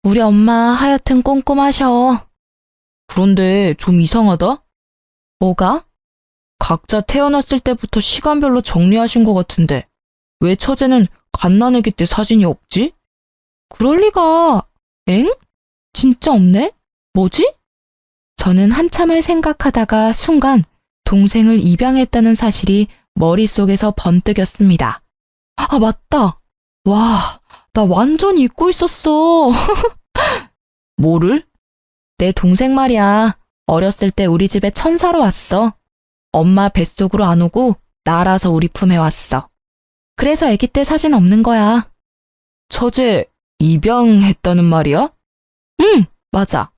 우리 엄마 하여튼 꼼꼼하셔. 그런데 좀 이상하다? 뭐가? 각자 태어났을 때부터 시간별로 정리하신 것 같은데 왜 처제는 갓난아기 때 사진이 없지? 그럴 리가. 엥? 진짜 없네? 뭐지? 저는 한참을 생각하다가 순간 동생을 입양했다는 사실이 머릿속에서 번뜩였습니다. 아, 맞다. 와, 나 완전 잊고 있었어. 뭐를? 내 동생 말이야. 어렸을 때 우리 집에 천사로 왔어. 엄마 뱃속으로 안 오고 날아서 우리 품에 왔어. 그래서 아기 때 사진 없는 거야. 처제 입양했다는 말이야? 응, 맞아.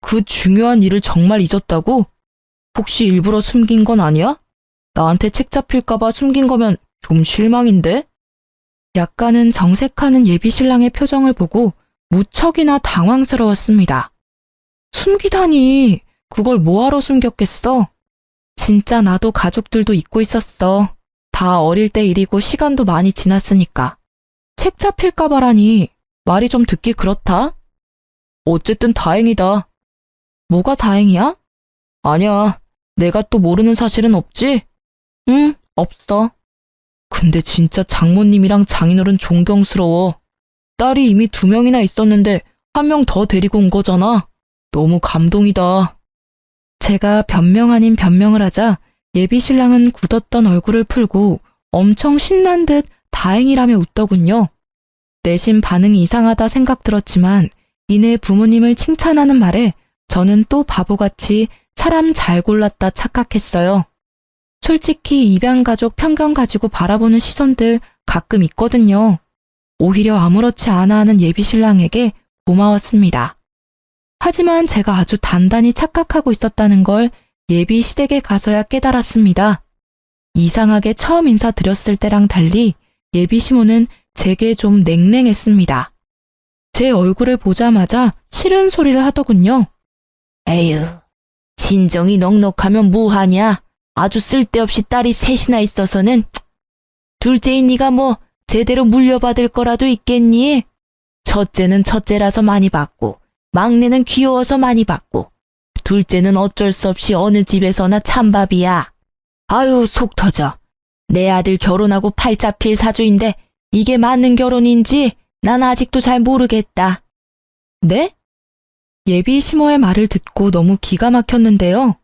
그 중요한 일을 정말 잊었다고? 혹시 일부러 숨긴 건 아니야? 나한테 책 잡힐까봐 숨긴 거면 좀 실망인데? 약간은 정색하는 예비 신랑의 표정을 보고 무척이나 당황스러웠습니다. 숨기다니, 그걸 뭐하러 숨겼겠어? 진짜 나도 가족들도 잊고 있었어. 다 어릴 때 일이고 시간도 많이 지났으니까. 책 잡힐까봐라니 말이 좀 듣기 그렇다. 어쨌든 다행이다. 뭐가 다행이야? 아니야, 내가 또 모르는 사실은 없지? 응, 없어. 근데 진짜 장모님이랑 장인어른 존경스러워. 딸이 이미 2명이나 있었는데 1명 더 데리고 온 거잖아. 너무 감동이다. 제가 변명 아닌 변명을 하자 예비 신랑은 굳었던 얼굴을 풀고 엄청 신난 듯 다행이라며 웃더군요. 내심 반응이 이상하다 생각 들었지만 이내 부모님을 칭찬하는 말에 저는 또 바보같이 사람 잘 골랐다 착각했어요. 솔직히 입양가족 편견 가지고 바라보는 시선들 가끔 있거든요. 오히려 아무렇지 않아 하는 예비 신랑에게 고마웠습니다. 하지만 제가 아주 단단히 착각하고 있었다는 걸 예비 시댁에 가서야 깨달았습니다. 이상하게 처음 인사드렸을 때랑 달리 예비 시모는 제게 좀 냉랭했습니다. 제 얼굴을 보자마자 싫은 소리를 하더군요. 에휴, 진정이 넉넉하면 뭐하냐? 아주 쓸데없이 딸이 셋이나 있어서는. 둘째인 네가 뭐 제대로 물려받을 거라도 있겠니? 첫째는 첫째라서 많이 받고 막내는 귀여워서 많이 받고 둘째는 어쩔 수 없이 어느 집에서나 찬밥이야. 아유, 속 터져. 내 아들 결혼하고 팔 잡힐 사주인데 이게 맞는 결혼인지 난 아직도 잘 모르겠다. 네? 예비 시모의 말을 듣고 너무 기가 막혔는데요.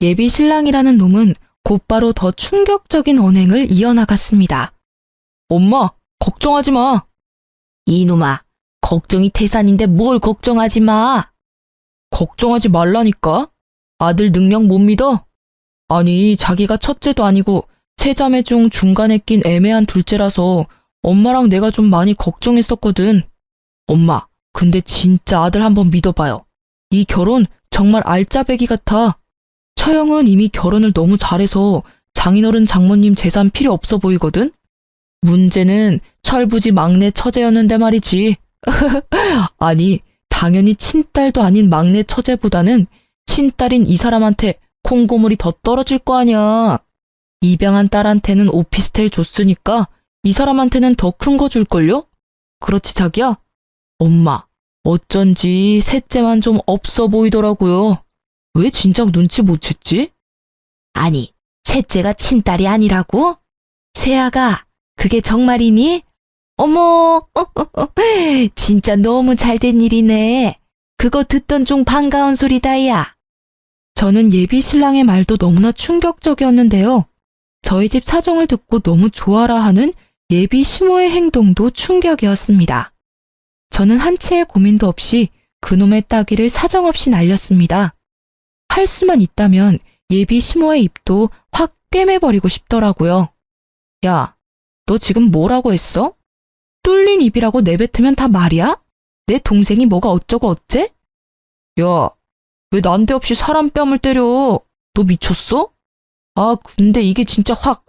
예비 신랑이라는 놈은 곧바로 더 충격적인 언행을 이어나갔습니다. 엄마, 걱정하지 마. 이놈아, 걱정이 태산인데 뭘 걱정하지 마. 걱정하지 말라니까. 아들 능력 못 믿어? 아니, 자기가 첫째도 아니고 세자매 중 중간에 낀 애매한 둘째라서 엄마랑 내가 좀 많이 걱정했었거든. 엄마, 근데 진짜 아들 한번 믿어봐요. 이 결혼 정말 알짜배기 같아. 처형은 이미 결혼을 너무 잘해서 장인어른 장모님 재산 필요 없어 보이거든? 문제는 철부지 막내 처제였는데 말이지. 아니, 당연히 친딸도 아닌 막내 처제보다는 친딸인 이 사람한테 콩고물이 더 떨어질 거 아니야. 입양한 딸한테는 오피스텔 줬으니까 이 사람한테는 더 큰 거 줄걸요? 그렇지 자기야? 엄마, 어쩐지 셋째만 좀 없어 보이더라고요. 왜 진작 눈치 못 챘지? 아니, 셋째가 친딸이 아니라고? 세아가, 그게 정말이니? 어머, 진짜 너무 잘된 일이네. 그거 듣던 중 반가운 소리다, 야. 저는 예비 신랑의 말도 너무나 충격적이었는데요. 저희 집 사정을 듣고 너무 좋아라 하는 예비 시모의 행동도 충격이었습니다. 저는 한치의 고민도 없이 그놈의 따귀를 사정없이 날렸습니다. 할 수만 있다면 예비 시모의 입도 확 꿰매버리고 싶더라고요. 야, 너 지금 뭐라고 했어? 뚫린 입이라고 내뱉으면 다 말이야? 내 동생이 뭐가 어쩌고 어째? 야, 왜 난데없이 사람 뺨을 때려? 너 미쳤어? 아, 근데 이게 진짜 확...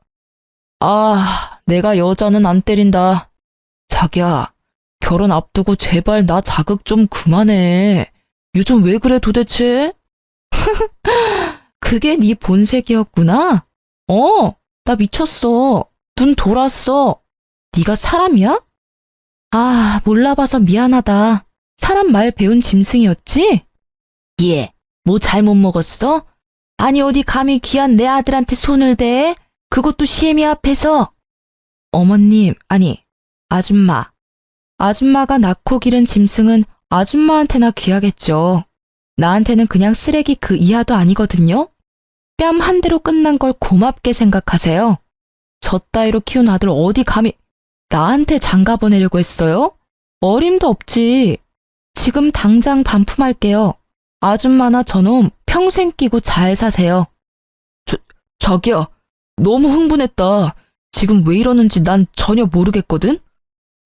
아, 내가 여자는 안 때린다. 자기야, 결혼 앞두고 제발 나 자극 좀 그만해. 요즘 왜 그래 도대체? 그게 네 본색이었구나? 나 미쳤어. 눈 돌았어. 네가 사람이야? 아, 몰라봐서 미안하다. 사람 말 배운 짐승이었지? 얘, 뭐 잘못 먹었어? 아니 어디 감히 귀한 내 아들한테 손을 대? 그것도 시애미 앞에서. 어머님, 아니, 아줌마. 아줌마가 낳고 기른 짐승은 아줌마한테나 귀하겠죠. 나한테는 그냥 쓰레기 그 이하도 아니거든요. 뺨 한 대로 끝난 걸 고맙게 생각하세요. 저 따위로 키운 아들 어디 감히 나한테 장가 보내려고 했어요? 어림도 없지. 지금 당장 반품할게요. 아줌마나 저놈 평생 끼고 잘 사세요. 자기야, 너무 흥분했다. 지금 왜 이러는지 난 전혀 모르겠거든?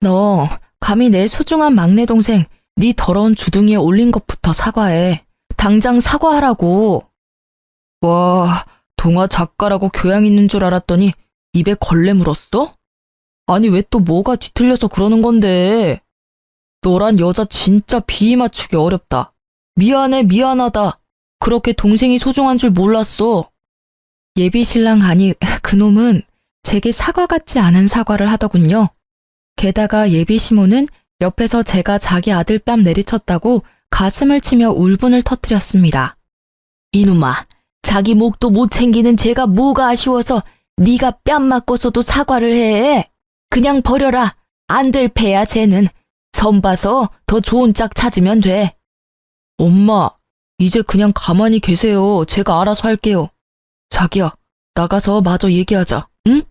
너 감히 내 소중한 막내 동생 네 더러운 주둥이에 올린 것부터 사과해. 당장 사과하라고. 와, 동화 작가라고 교양 있는 줄 알았더니 입에 걸레 물었어? 아니 왜 또 뭐가 뒤틀려서 그러는 건데. 너란 여자 진짜 비위 맞추기 어렵다. 미안해, 미안하다. 그렇게 동생이 소중한 줄 몰랐어. 예비 신랑 아니 그놈은 제게 사과 같지 않은 사과를 하더군요. 게다가 예비 시모는 옆에서 제가 자기 아들 뺨 내리쳤다고 가슴을 치며 울분을 터뜨렸습니다. 이놈아, 자기 목도 못 챙기는 제가 뭐가 아쉬워서 네가 뺨 맞고서도 사과를 해. 그냥 버려라. 안 될 패야 쟤는. 선 봐서 더 좋은 짝 찾으면 돼. 엄마, 이제 그냥 가만히 계세요. 제가 알아서 할게요. 자기야, 나가서 마저 얘기하자, 응?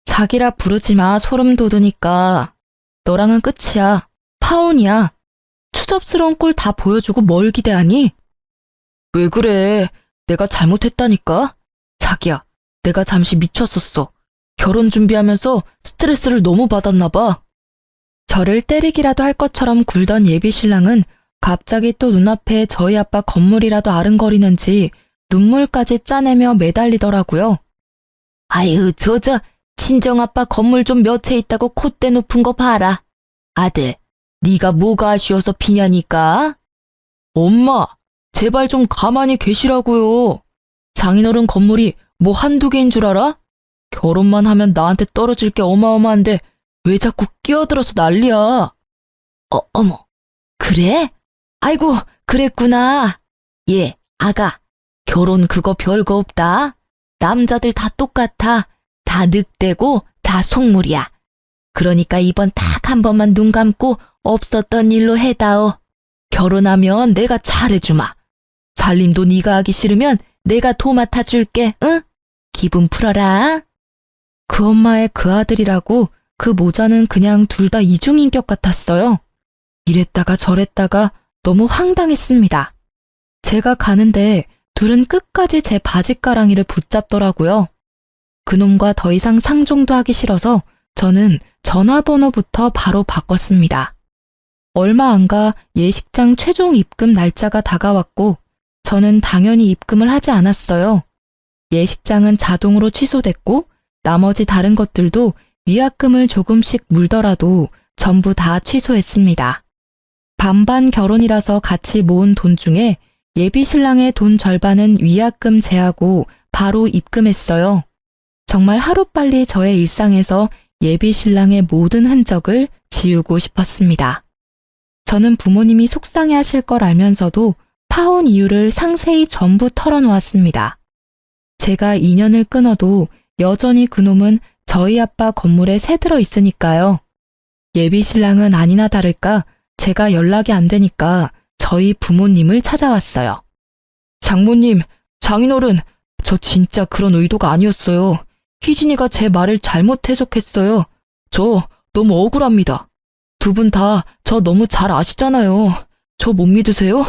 자기라 부르지 마, 소름 돋으니까. 너랑은 끝이야. 파혼이야. 추접스러운 꼴 다 보여주고 뭘 기대하니? 왜 그래? 내가 잘못했다니까? 자기야, 내가 잠시 미쳤었어. 결혼 준비하면서 스트레스를 너무 받았나 봐. 저를 때리기라도 할 것처럼 굴던 예비 신랑은 갑자기 또 눈앞에 저희 아빠 건물이라도 아른거리는지 눈물까지 짜내며 매달리더라고요. 아유, 친정아빠 건물 좀 몇 채 있다고 콧대 높은 거 봐라. 아들, 네가 뭐가 아쉬워서 비냐니까? 엄마, 제발 좀 가만히 계시라고요. 장인어른 건물이 뭐 한두 개인 줄 알아? 결혼만 하면 나한테 떨어질 게 어마어마한데 왜 자꾸 끼어들어서 난리야? 어머, 그래? 아이고, 그랬구나. 예, 아가, 결혼 그거 별거 없다. 남자들 다 똑같아. 다 늑대고 다 속물이야. 그러니까 이번 딱 한 번만 눈 감고 없었던 일로 해다오. 결혼하면 내가 잘해주마. 살림도 네가 하기 싫으면 내가 도맡아 줄게, 응? 기분 풀어라. 그 엄마의 그 아들이라고 그 모자는 그냥 둘 다 이중인격 같았어요. 이랬다가 저랬다가 너무 황당했습니다. 제가 가는데 둘은 끝까지 제 바지가랑이를 붙잡더라고요. 그놈과 더 이상 상종도 하기 싫어서 저는 전화번호부터 바로 바꿨습니다. 얼마 안 가 예식장 최종 입금 날짜가 다가왔고 저는 당연히 입금을 하지 않았어요. 예식장은 자동으로 취소됐고 나머지 다른 것들도 위약금을 조금씩 물더라도 전부 다 취소했습니다. 반반 결혼이라서 같이 모은 돈 중에 예비 신랑의 돈 절반은 위약금 제하고 바로 입금했어요. 정말 하루빨리 저의 일상에서 예비 신랑의 모든 흔적을 지우고 싶었습니다. 저는 부모님이 속상해하실 걸 알면서도 파혼 이유를 상세히 전부 털어놓았습니다. 제가 인연을 끊어도 여전히 그놈은 저희 아빠 건물에 새들어 있으니까요. 예비 신랑은 아니나 다를까 제가 연락이 안 되니까 저희 부모님을 찾아왔어요. 장모님, 장인어른, 저 진짜 그런 의도가 아니었어요. 희진이가 제 말을 잘못 해석했어요. 저 너무 억울합니다. 두 분 다 저 너무 잘 아시잖아요. 저 못 믿으세요?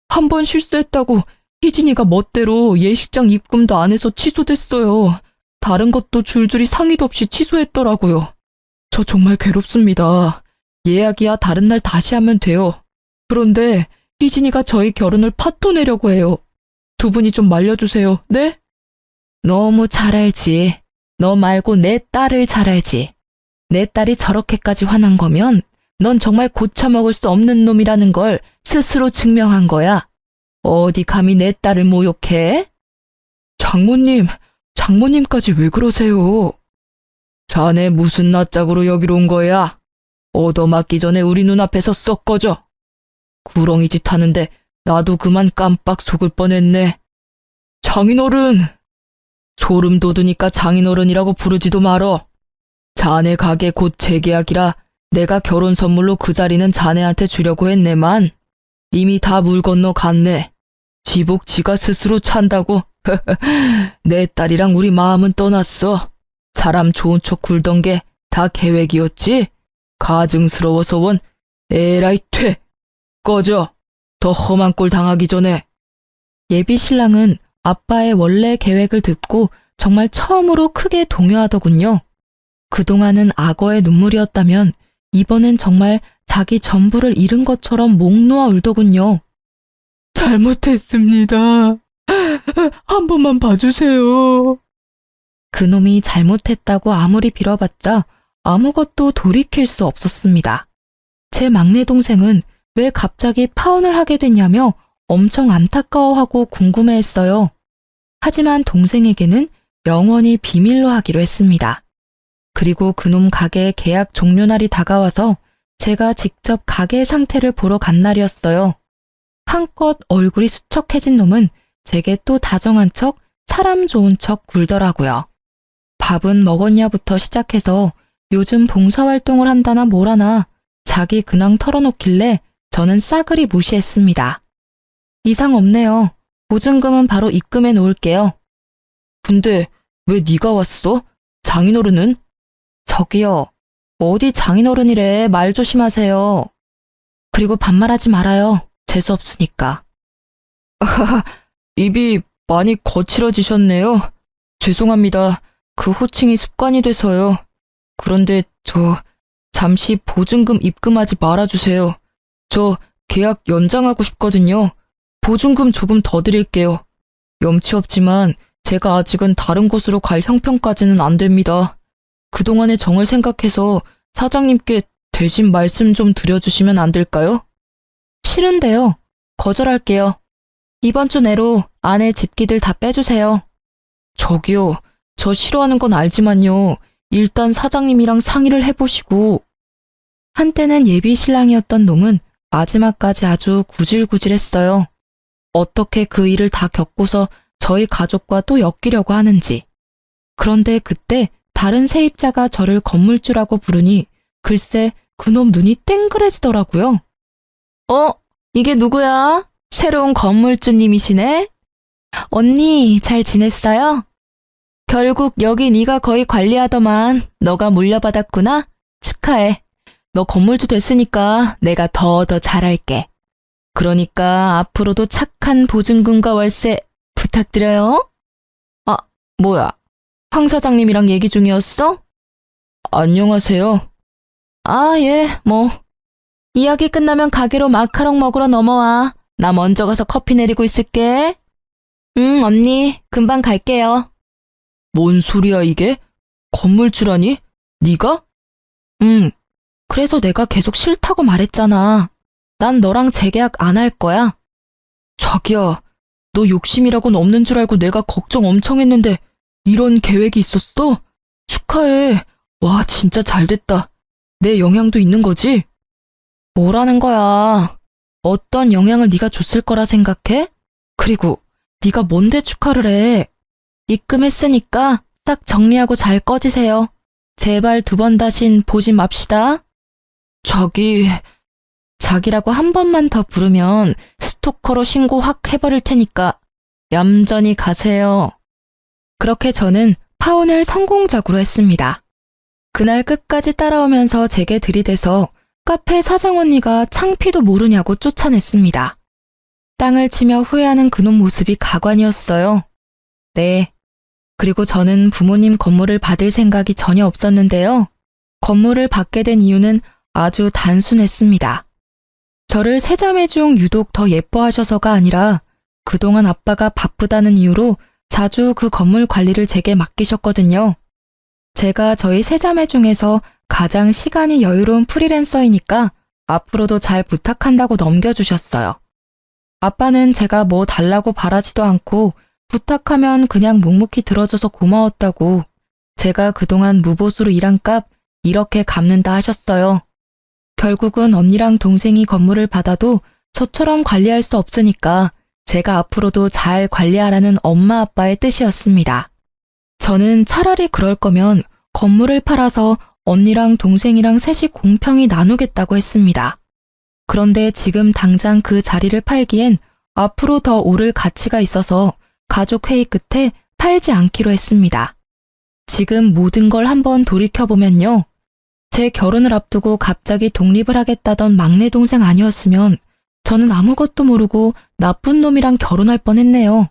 한 번 실수했다고 희진이가 멋대로 예식장 입금도 안 해서 취소됐어요. 다른 것도 줄줄이 상의도 없이 취소했더라고요. 저 정말 괴롭습니다. 예약이야 다른 날 다시 하면 돼요. 그런데 희진이가 저희 결혼을 파토내려고 해요. 두 분이 좀 말려주세요. 네? 너무 잘 알지. 너 말고 내 딸을 잘 알지. 내 딸이 저렇게까지 화난 거면 넌 정말 고쳐먹을 수 없는 놈이라는 걸 스스로 증명한 거야. 어디 감히 내 딸을 모욕해? 장모님까지 왜 그러세요? 자네 무슨 낯짝으로 여기로 온 거야? 얻어맞기 전에 우리 눈앞에서 썩 꺼져. 구렁이 짓 하는데 나도 그만 깜빡 속을 뻔했네. 장인어른! 소름 돋으니까 장인어른이라고 부르지도 말어. 자네 가게 곧 재계약이라 내가 결혼 선물로 그 자리는 자네한테 주려고 했네만 이미 다 물 건너 갔네. 지복 지가 스스로 찬다고. 내 딸이랑 우리 마음은 떠났어. 사람 좋은 척 굴던 게 다 계획이었지? 가증스러워서 원. 에라이 퇴. 꺼져. 더 험한 꼴 당하기 전에. 예비 신랑은 아빠의 원래 계획을 듣고 정말 처음으로 크게 동요하더군요. 그동안은 악어의 눈물이었다면 이번엔 정말 자기 전부를 잃은 것처럼 목 놓아 울더군요. 잘못했습니다. 한 번만 봐주세요. 그놈이 잘못했다고 아무리 빌어봤자 아무것도 돌이킬 수 없었습니다. 제 막내 동생은 왜 갑자기 파혼을 하게 됐냐며 엄청 안타까워하고 궁금해했어요. 하지만 동생에게는 영원히 비밀로 하기로 했습니다. 그리고 그놈 가게 계약 종료날이 다가와서 제가 직접 가게 상태를 보러 간 날이었어요. 한껏 얼굴이 수척해진 놈은 제게 또 다정한 척, 사람 좋은 척 굴더라고요. 밥은 먹었냐부터 시작해서 요즘 봉사활동을 한다나 뭐라나 자기 근황 털어놓길래 저는 싸그리 무시했습니다. 이상 없네요. 보증금은 바로 입금해 놓을게요. 근데 왜 네가 왔어? 장인어른은? 저기요. 어디 장인어른이래. 말 조심하세요. 그리고 반말하지 말아요. 재수 없으니까. 입이 많이 거칠어지셨네요. 죄송합니다. 그 호칭이 습관이 돼서요. 그런데 잠시 보증금 입금하지 말아주세요. 저 계약 연장하고 싶거든요. 보증금 조금 더 드릴게요. 염치 없지만 제가 아직은 다른 곳으로 갈 형편까지는 안 됩니다. 그동안의 정을 생각해서 사장님께 대신 말씀 좀 드려주시면 안 될까요? 싫은데요. 거절할게요. 이번 주 내로 아내 집기들 다 빼주세요. 저기요, 저 싫어하는 건 알지만요. 일단 사장님이랑 상의를 해보시고. 한때는 예비 신랑이었던 놈은 마지막까지 아주 구질구질했어요. 어떻게 그 일을 다 겪고서 저희 가족과 또 엮이려고 하는지. 그런데 그때 다른 세입자가 저를 건물주라고 부르니 글쎄 그놈 눈이 땡그레지더라고요. 이게 누구야? 새로운 건물주님이시네? 언니, 잘 지냈어요? 결국 여기 네가 거의 관리하더만 너가 물려받았구나? 축하해. 너 건물주 됐으니까 내가 더 잘할게. 그러니까 앞으로도 착한 보증금과 월세 부탁드려요. 아, 뭐야? 황 사장님이랑 얘기 중이었어? 안녕하세요. 아, 예, 뭐. 이야기 끝나면 가게로 마카롱 먹으러 넘어와. 나 먼저 가서 커피 내리고 있을게. 응, 언니, 금방 갈게요. 뭔 소리야 이게? 건물주라니? 네가? 응, 그래서 내가 계속 싫다고 말했잖아. 난 너랑 재계약 안 할 거야. 자기야, 너 욕심이라고는 없는 줄 알고 내가 걱정 엄청 했는데 이런 계획이 있었어? 축하해. 와, 진짜 잘됐다. 내 영향도 있는 거지? 뭐라는 거야. 어떤 영향을 네가 줬을 거라 생각해? 그리고 네가 뭔데 축하를 해? 입금했으니까 딱 정리하고 잘 꺼지세요. 제발 2번 다신 보지 맙시다. 자기라고 한 번만 더 부르면 스토커로 신고 확 해버릴 테니까 얌전히 가세요. 그렇게 저는 파혼을 성공적으로 했습니다. 그날 끝까지 따라오면서 제게 들이대서 카페 사장 언니가 창피도 모르냐고 쫓아냈습니다. 땅을 치며 후회하는 그놈 모습이 가관이었어요. 네. 그리고 저는 부모님 건물을 받을 생각이 전혀 없었는데요. 건물을 받게 된 이유는 아주 단순했습니다. 저를 세 자매 중 유독 더 예뻐하셔서가 아니라 그동안 아빠가 바쁘다는 이유로 자주 그 건물 관리를 제게 맡기셨거든요. 제가 저희 세 자매 중에서 가장 시간이 여유로운 프리랜서이니까 앞으로도 잘 부탁한다고 넘겨주셨어요. 아빠는 제가 뭐 달라고 바라지도 않고 부탁하면 그냥 묵묵히 들어줘서 고마웠다고 제가 그동안 무보수로 일한 값 이렇게 갚는다 하셨어요. 결국은 언니랑 동생이 건물을 받아도 저처럼 관리할 수 없으니까 제가 앞으로도 잘 관리하라는 엄마 아빠의 뜻이었습니다. 저는 차라리 그럴 거면 건물을 팔아서 언니랑 동생이랑 셋이 공평히 나누겠다고 했습니다. 그런데 지금 당장 그 자리를 팔기엔 앞으로 더 오를 가치가 있어서 가족 회의 끝에 팔지 않기로 했습니다. 지금 모든 걸 한번 돌이켜보면요. 제 결혼을 앞두고 갑자기 독립을 하겠다던 막내 동생 아니었으면 저는 아무것도 모르고 나쁜 놈이랑 결혼할 뻔했네요.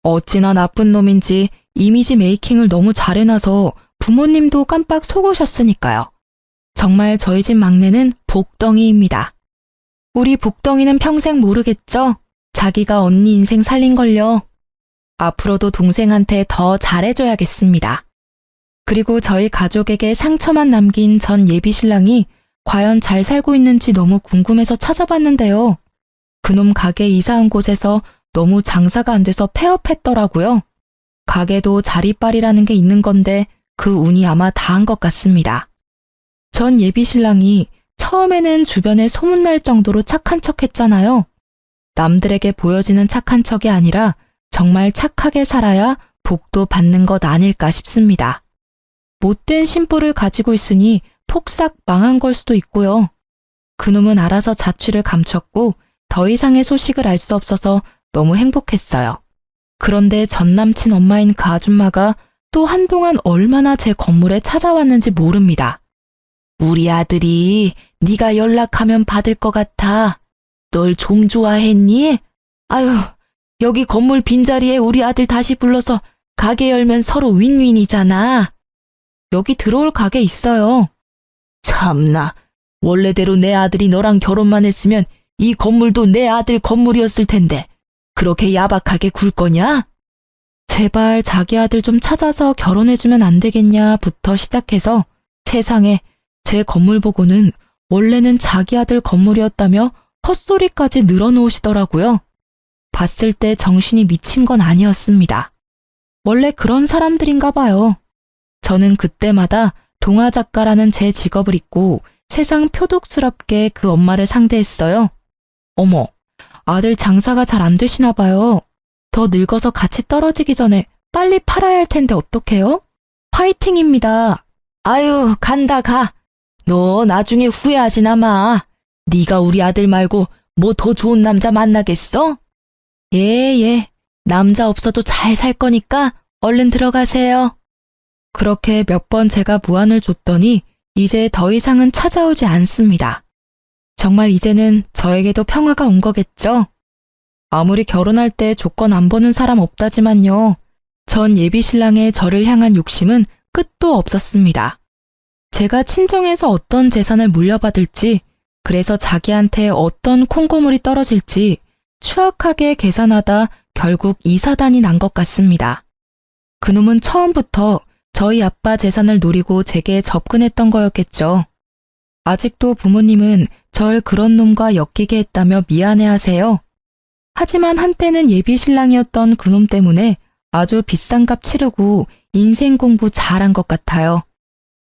어찌나 나쁜 놈인지 이미지 메이킹을 너무 잘해놔서 부모님도 깜빡 속으셨으니까요. 정말 저희 집 막내는 복덩이입니다. 우리 복덩이는 평생 모르겠죠? 자기가 언니 인생 살린걸요. 앞으로도 동생한테 더 잘해줘야겠습니다. 그리고 저희 가족에게 상처만 남긴 전 예비 신랑이 과연 잘 살고 있는지 너무 궁금해서 찾아봤는데요. 그놈 가게 이사 온 곳에서 너무 장사가 안 돼서 폐업했더라고요. 가게도 자리빨이라는 게 있는 건데 그 운이 아마 다한 것 같습니다. 전 예비 신랑이 처음에는 주변에 소문날 정도로 착한 척 했잖아요. 남들에게 보여지는 착한 척이 아니라 정말 착하게 살아야 복도 받는 것 아닐까 싶습니다. 못된 심보를 가지고 있으니 폭삭 망한 걸 수도 있고요. 그놈은 알아서 자취를 감췄고 더 이상의 소식을 알 수 없어서 너무 행복했어요. 그런데 전 남친 엄마인 그 아줌마가 또 한동안 얼마나 제 건물에 찾아왔는지 모릅니다. 우리 아들이 네가 연락하면 받을 것 같아. 널 좀 좋아했니? 아유, 여기 건물 빈자리에 우리 아들 다시 불러서 가게 열면 서로 윈윈이잖아. 여기 들어올 가게 있어요. 참나, 원래대로 내 아들이 너랑 결혼만 했으면 이 건물도 내 아들 건물이었을 텐데 그렇게 야박하게 굴 거냐? 제발 자기 아들 좀 찾아서 결혼해주면 안 되겠냐부터 시작해서 세상에 제 건물 보고는 원래는 자기 아들 건물이었다며 헛소리까지 늘어놓으시더라고요. 봤을 때 정신이 미친 건 아니었습니다. 원래 그런 사람들인가 봐요. 저는 그때마다 동화작가라는 제 직업을 잊고 세상 표독스럽게 그 엄마를 상대했어요. 어머, 아들 장사가 잘 안 되시나 봐요. 더 늙어서 같이 떨어지기 전에 빨리 팔아야 할 텐데 어떡해요? 파이팅입니다. 아유, 간다 가. 너 나중에 후회하지나 마. 네가 우리 아들 말고 뭐 더 좋은 남자 만나겠어? 예. 남자 없어도 잘 살 거니까 얼른 들어가세요. 그렇게 몇 번 제가 무안을 줬더니 이제 더 이상은 찾아오지 않습니다. 정말 이제는 저에게도 평화가 온 거겠죠? 아무리 결혼할 때 조건 안 보는 사람 없다지만요. 전 예비신랑의 저를 향한 욕심은 끝도 없었습니다. 제가 친정에서 어떤 재산을 물려받을지, 그래서 자기한테 어떤 콩고물이 떨어질지 추악하게 계산하다 결국 이 사단이 난 것 같습니다. 그놈은 처음부터 저희 아빠 재산을 노리고 제게 접근했던 거였겠죠. 아직도 부모님은 절 그런 놈과 엮이게 했다며 미안해하세요. 하지만 한때는 예비신랑이었던 그놈 때문에 아주 비싼 값 치르고 인생 공부 잘한 것 같아요.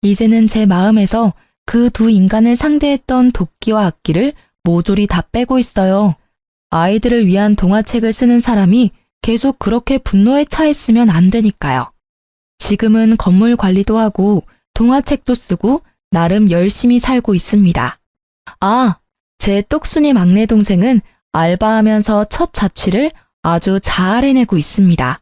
이제는 제 마음에서 그 두 인간을 상대했던 도끼와 악기를 모조리 다 빼고 있어요. 아이들을 위한 동화책을 쓰는 사람이 계속 그렇게 분노에 차있으면 안 되니까요. 지금은 건물 관리도 하고 동화책도 쓰고 나름 열심히 살고 있습니다. 아, 제 똑순이 막내 동생은 알바하면서 첫 자취를 아주 잘 해내고 있습니다.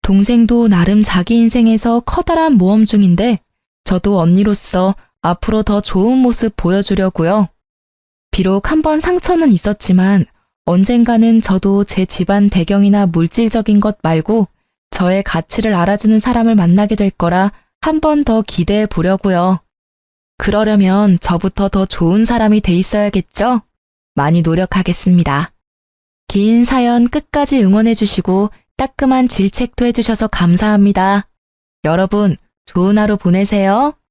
동생도 나름 자기 인생에서 커다란 모험 중인데 저도 언니로서 앞으로 더 좋은 모습 보여주려고요. 비록 한번 상처는 있었지만 언젠가는 저도 제 집안 배경이나 물질적인 것 말고 저의 가치를 알아주는 사람을 만나게 될 거라 한 번 더 기대해 보려고요. 그러려면 저부터 더 좋은 사람이 돼 있어야겠죠? 많이 노력하겠습니다. 긴 사연 끝까지 응원해 주시고 따끔한 질책도 해주셔서 감사합니다. 여러분, 좋은 하루 보내세요.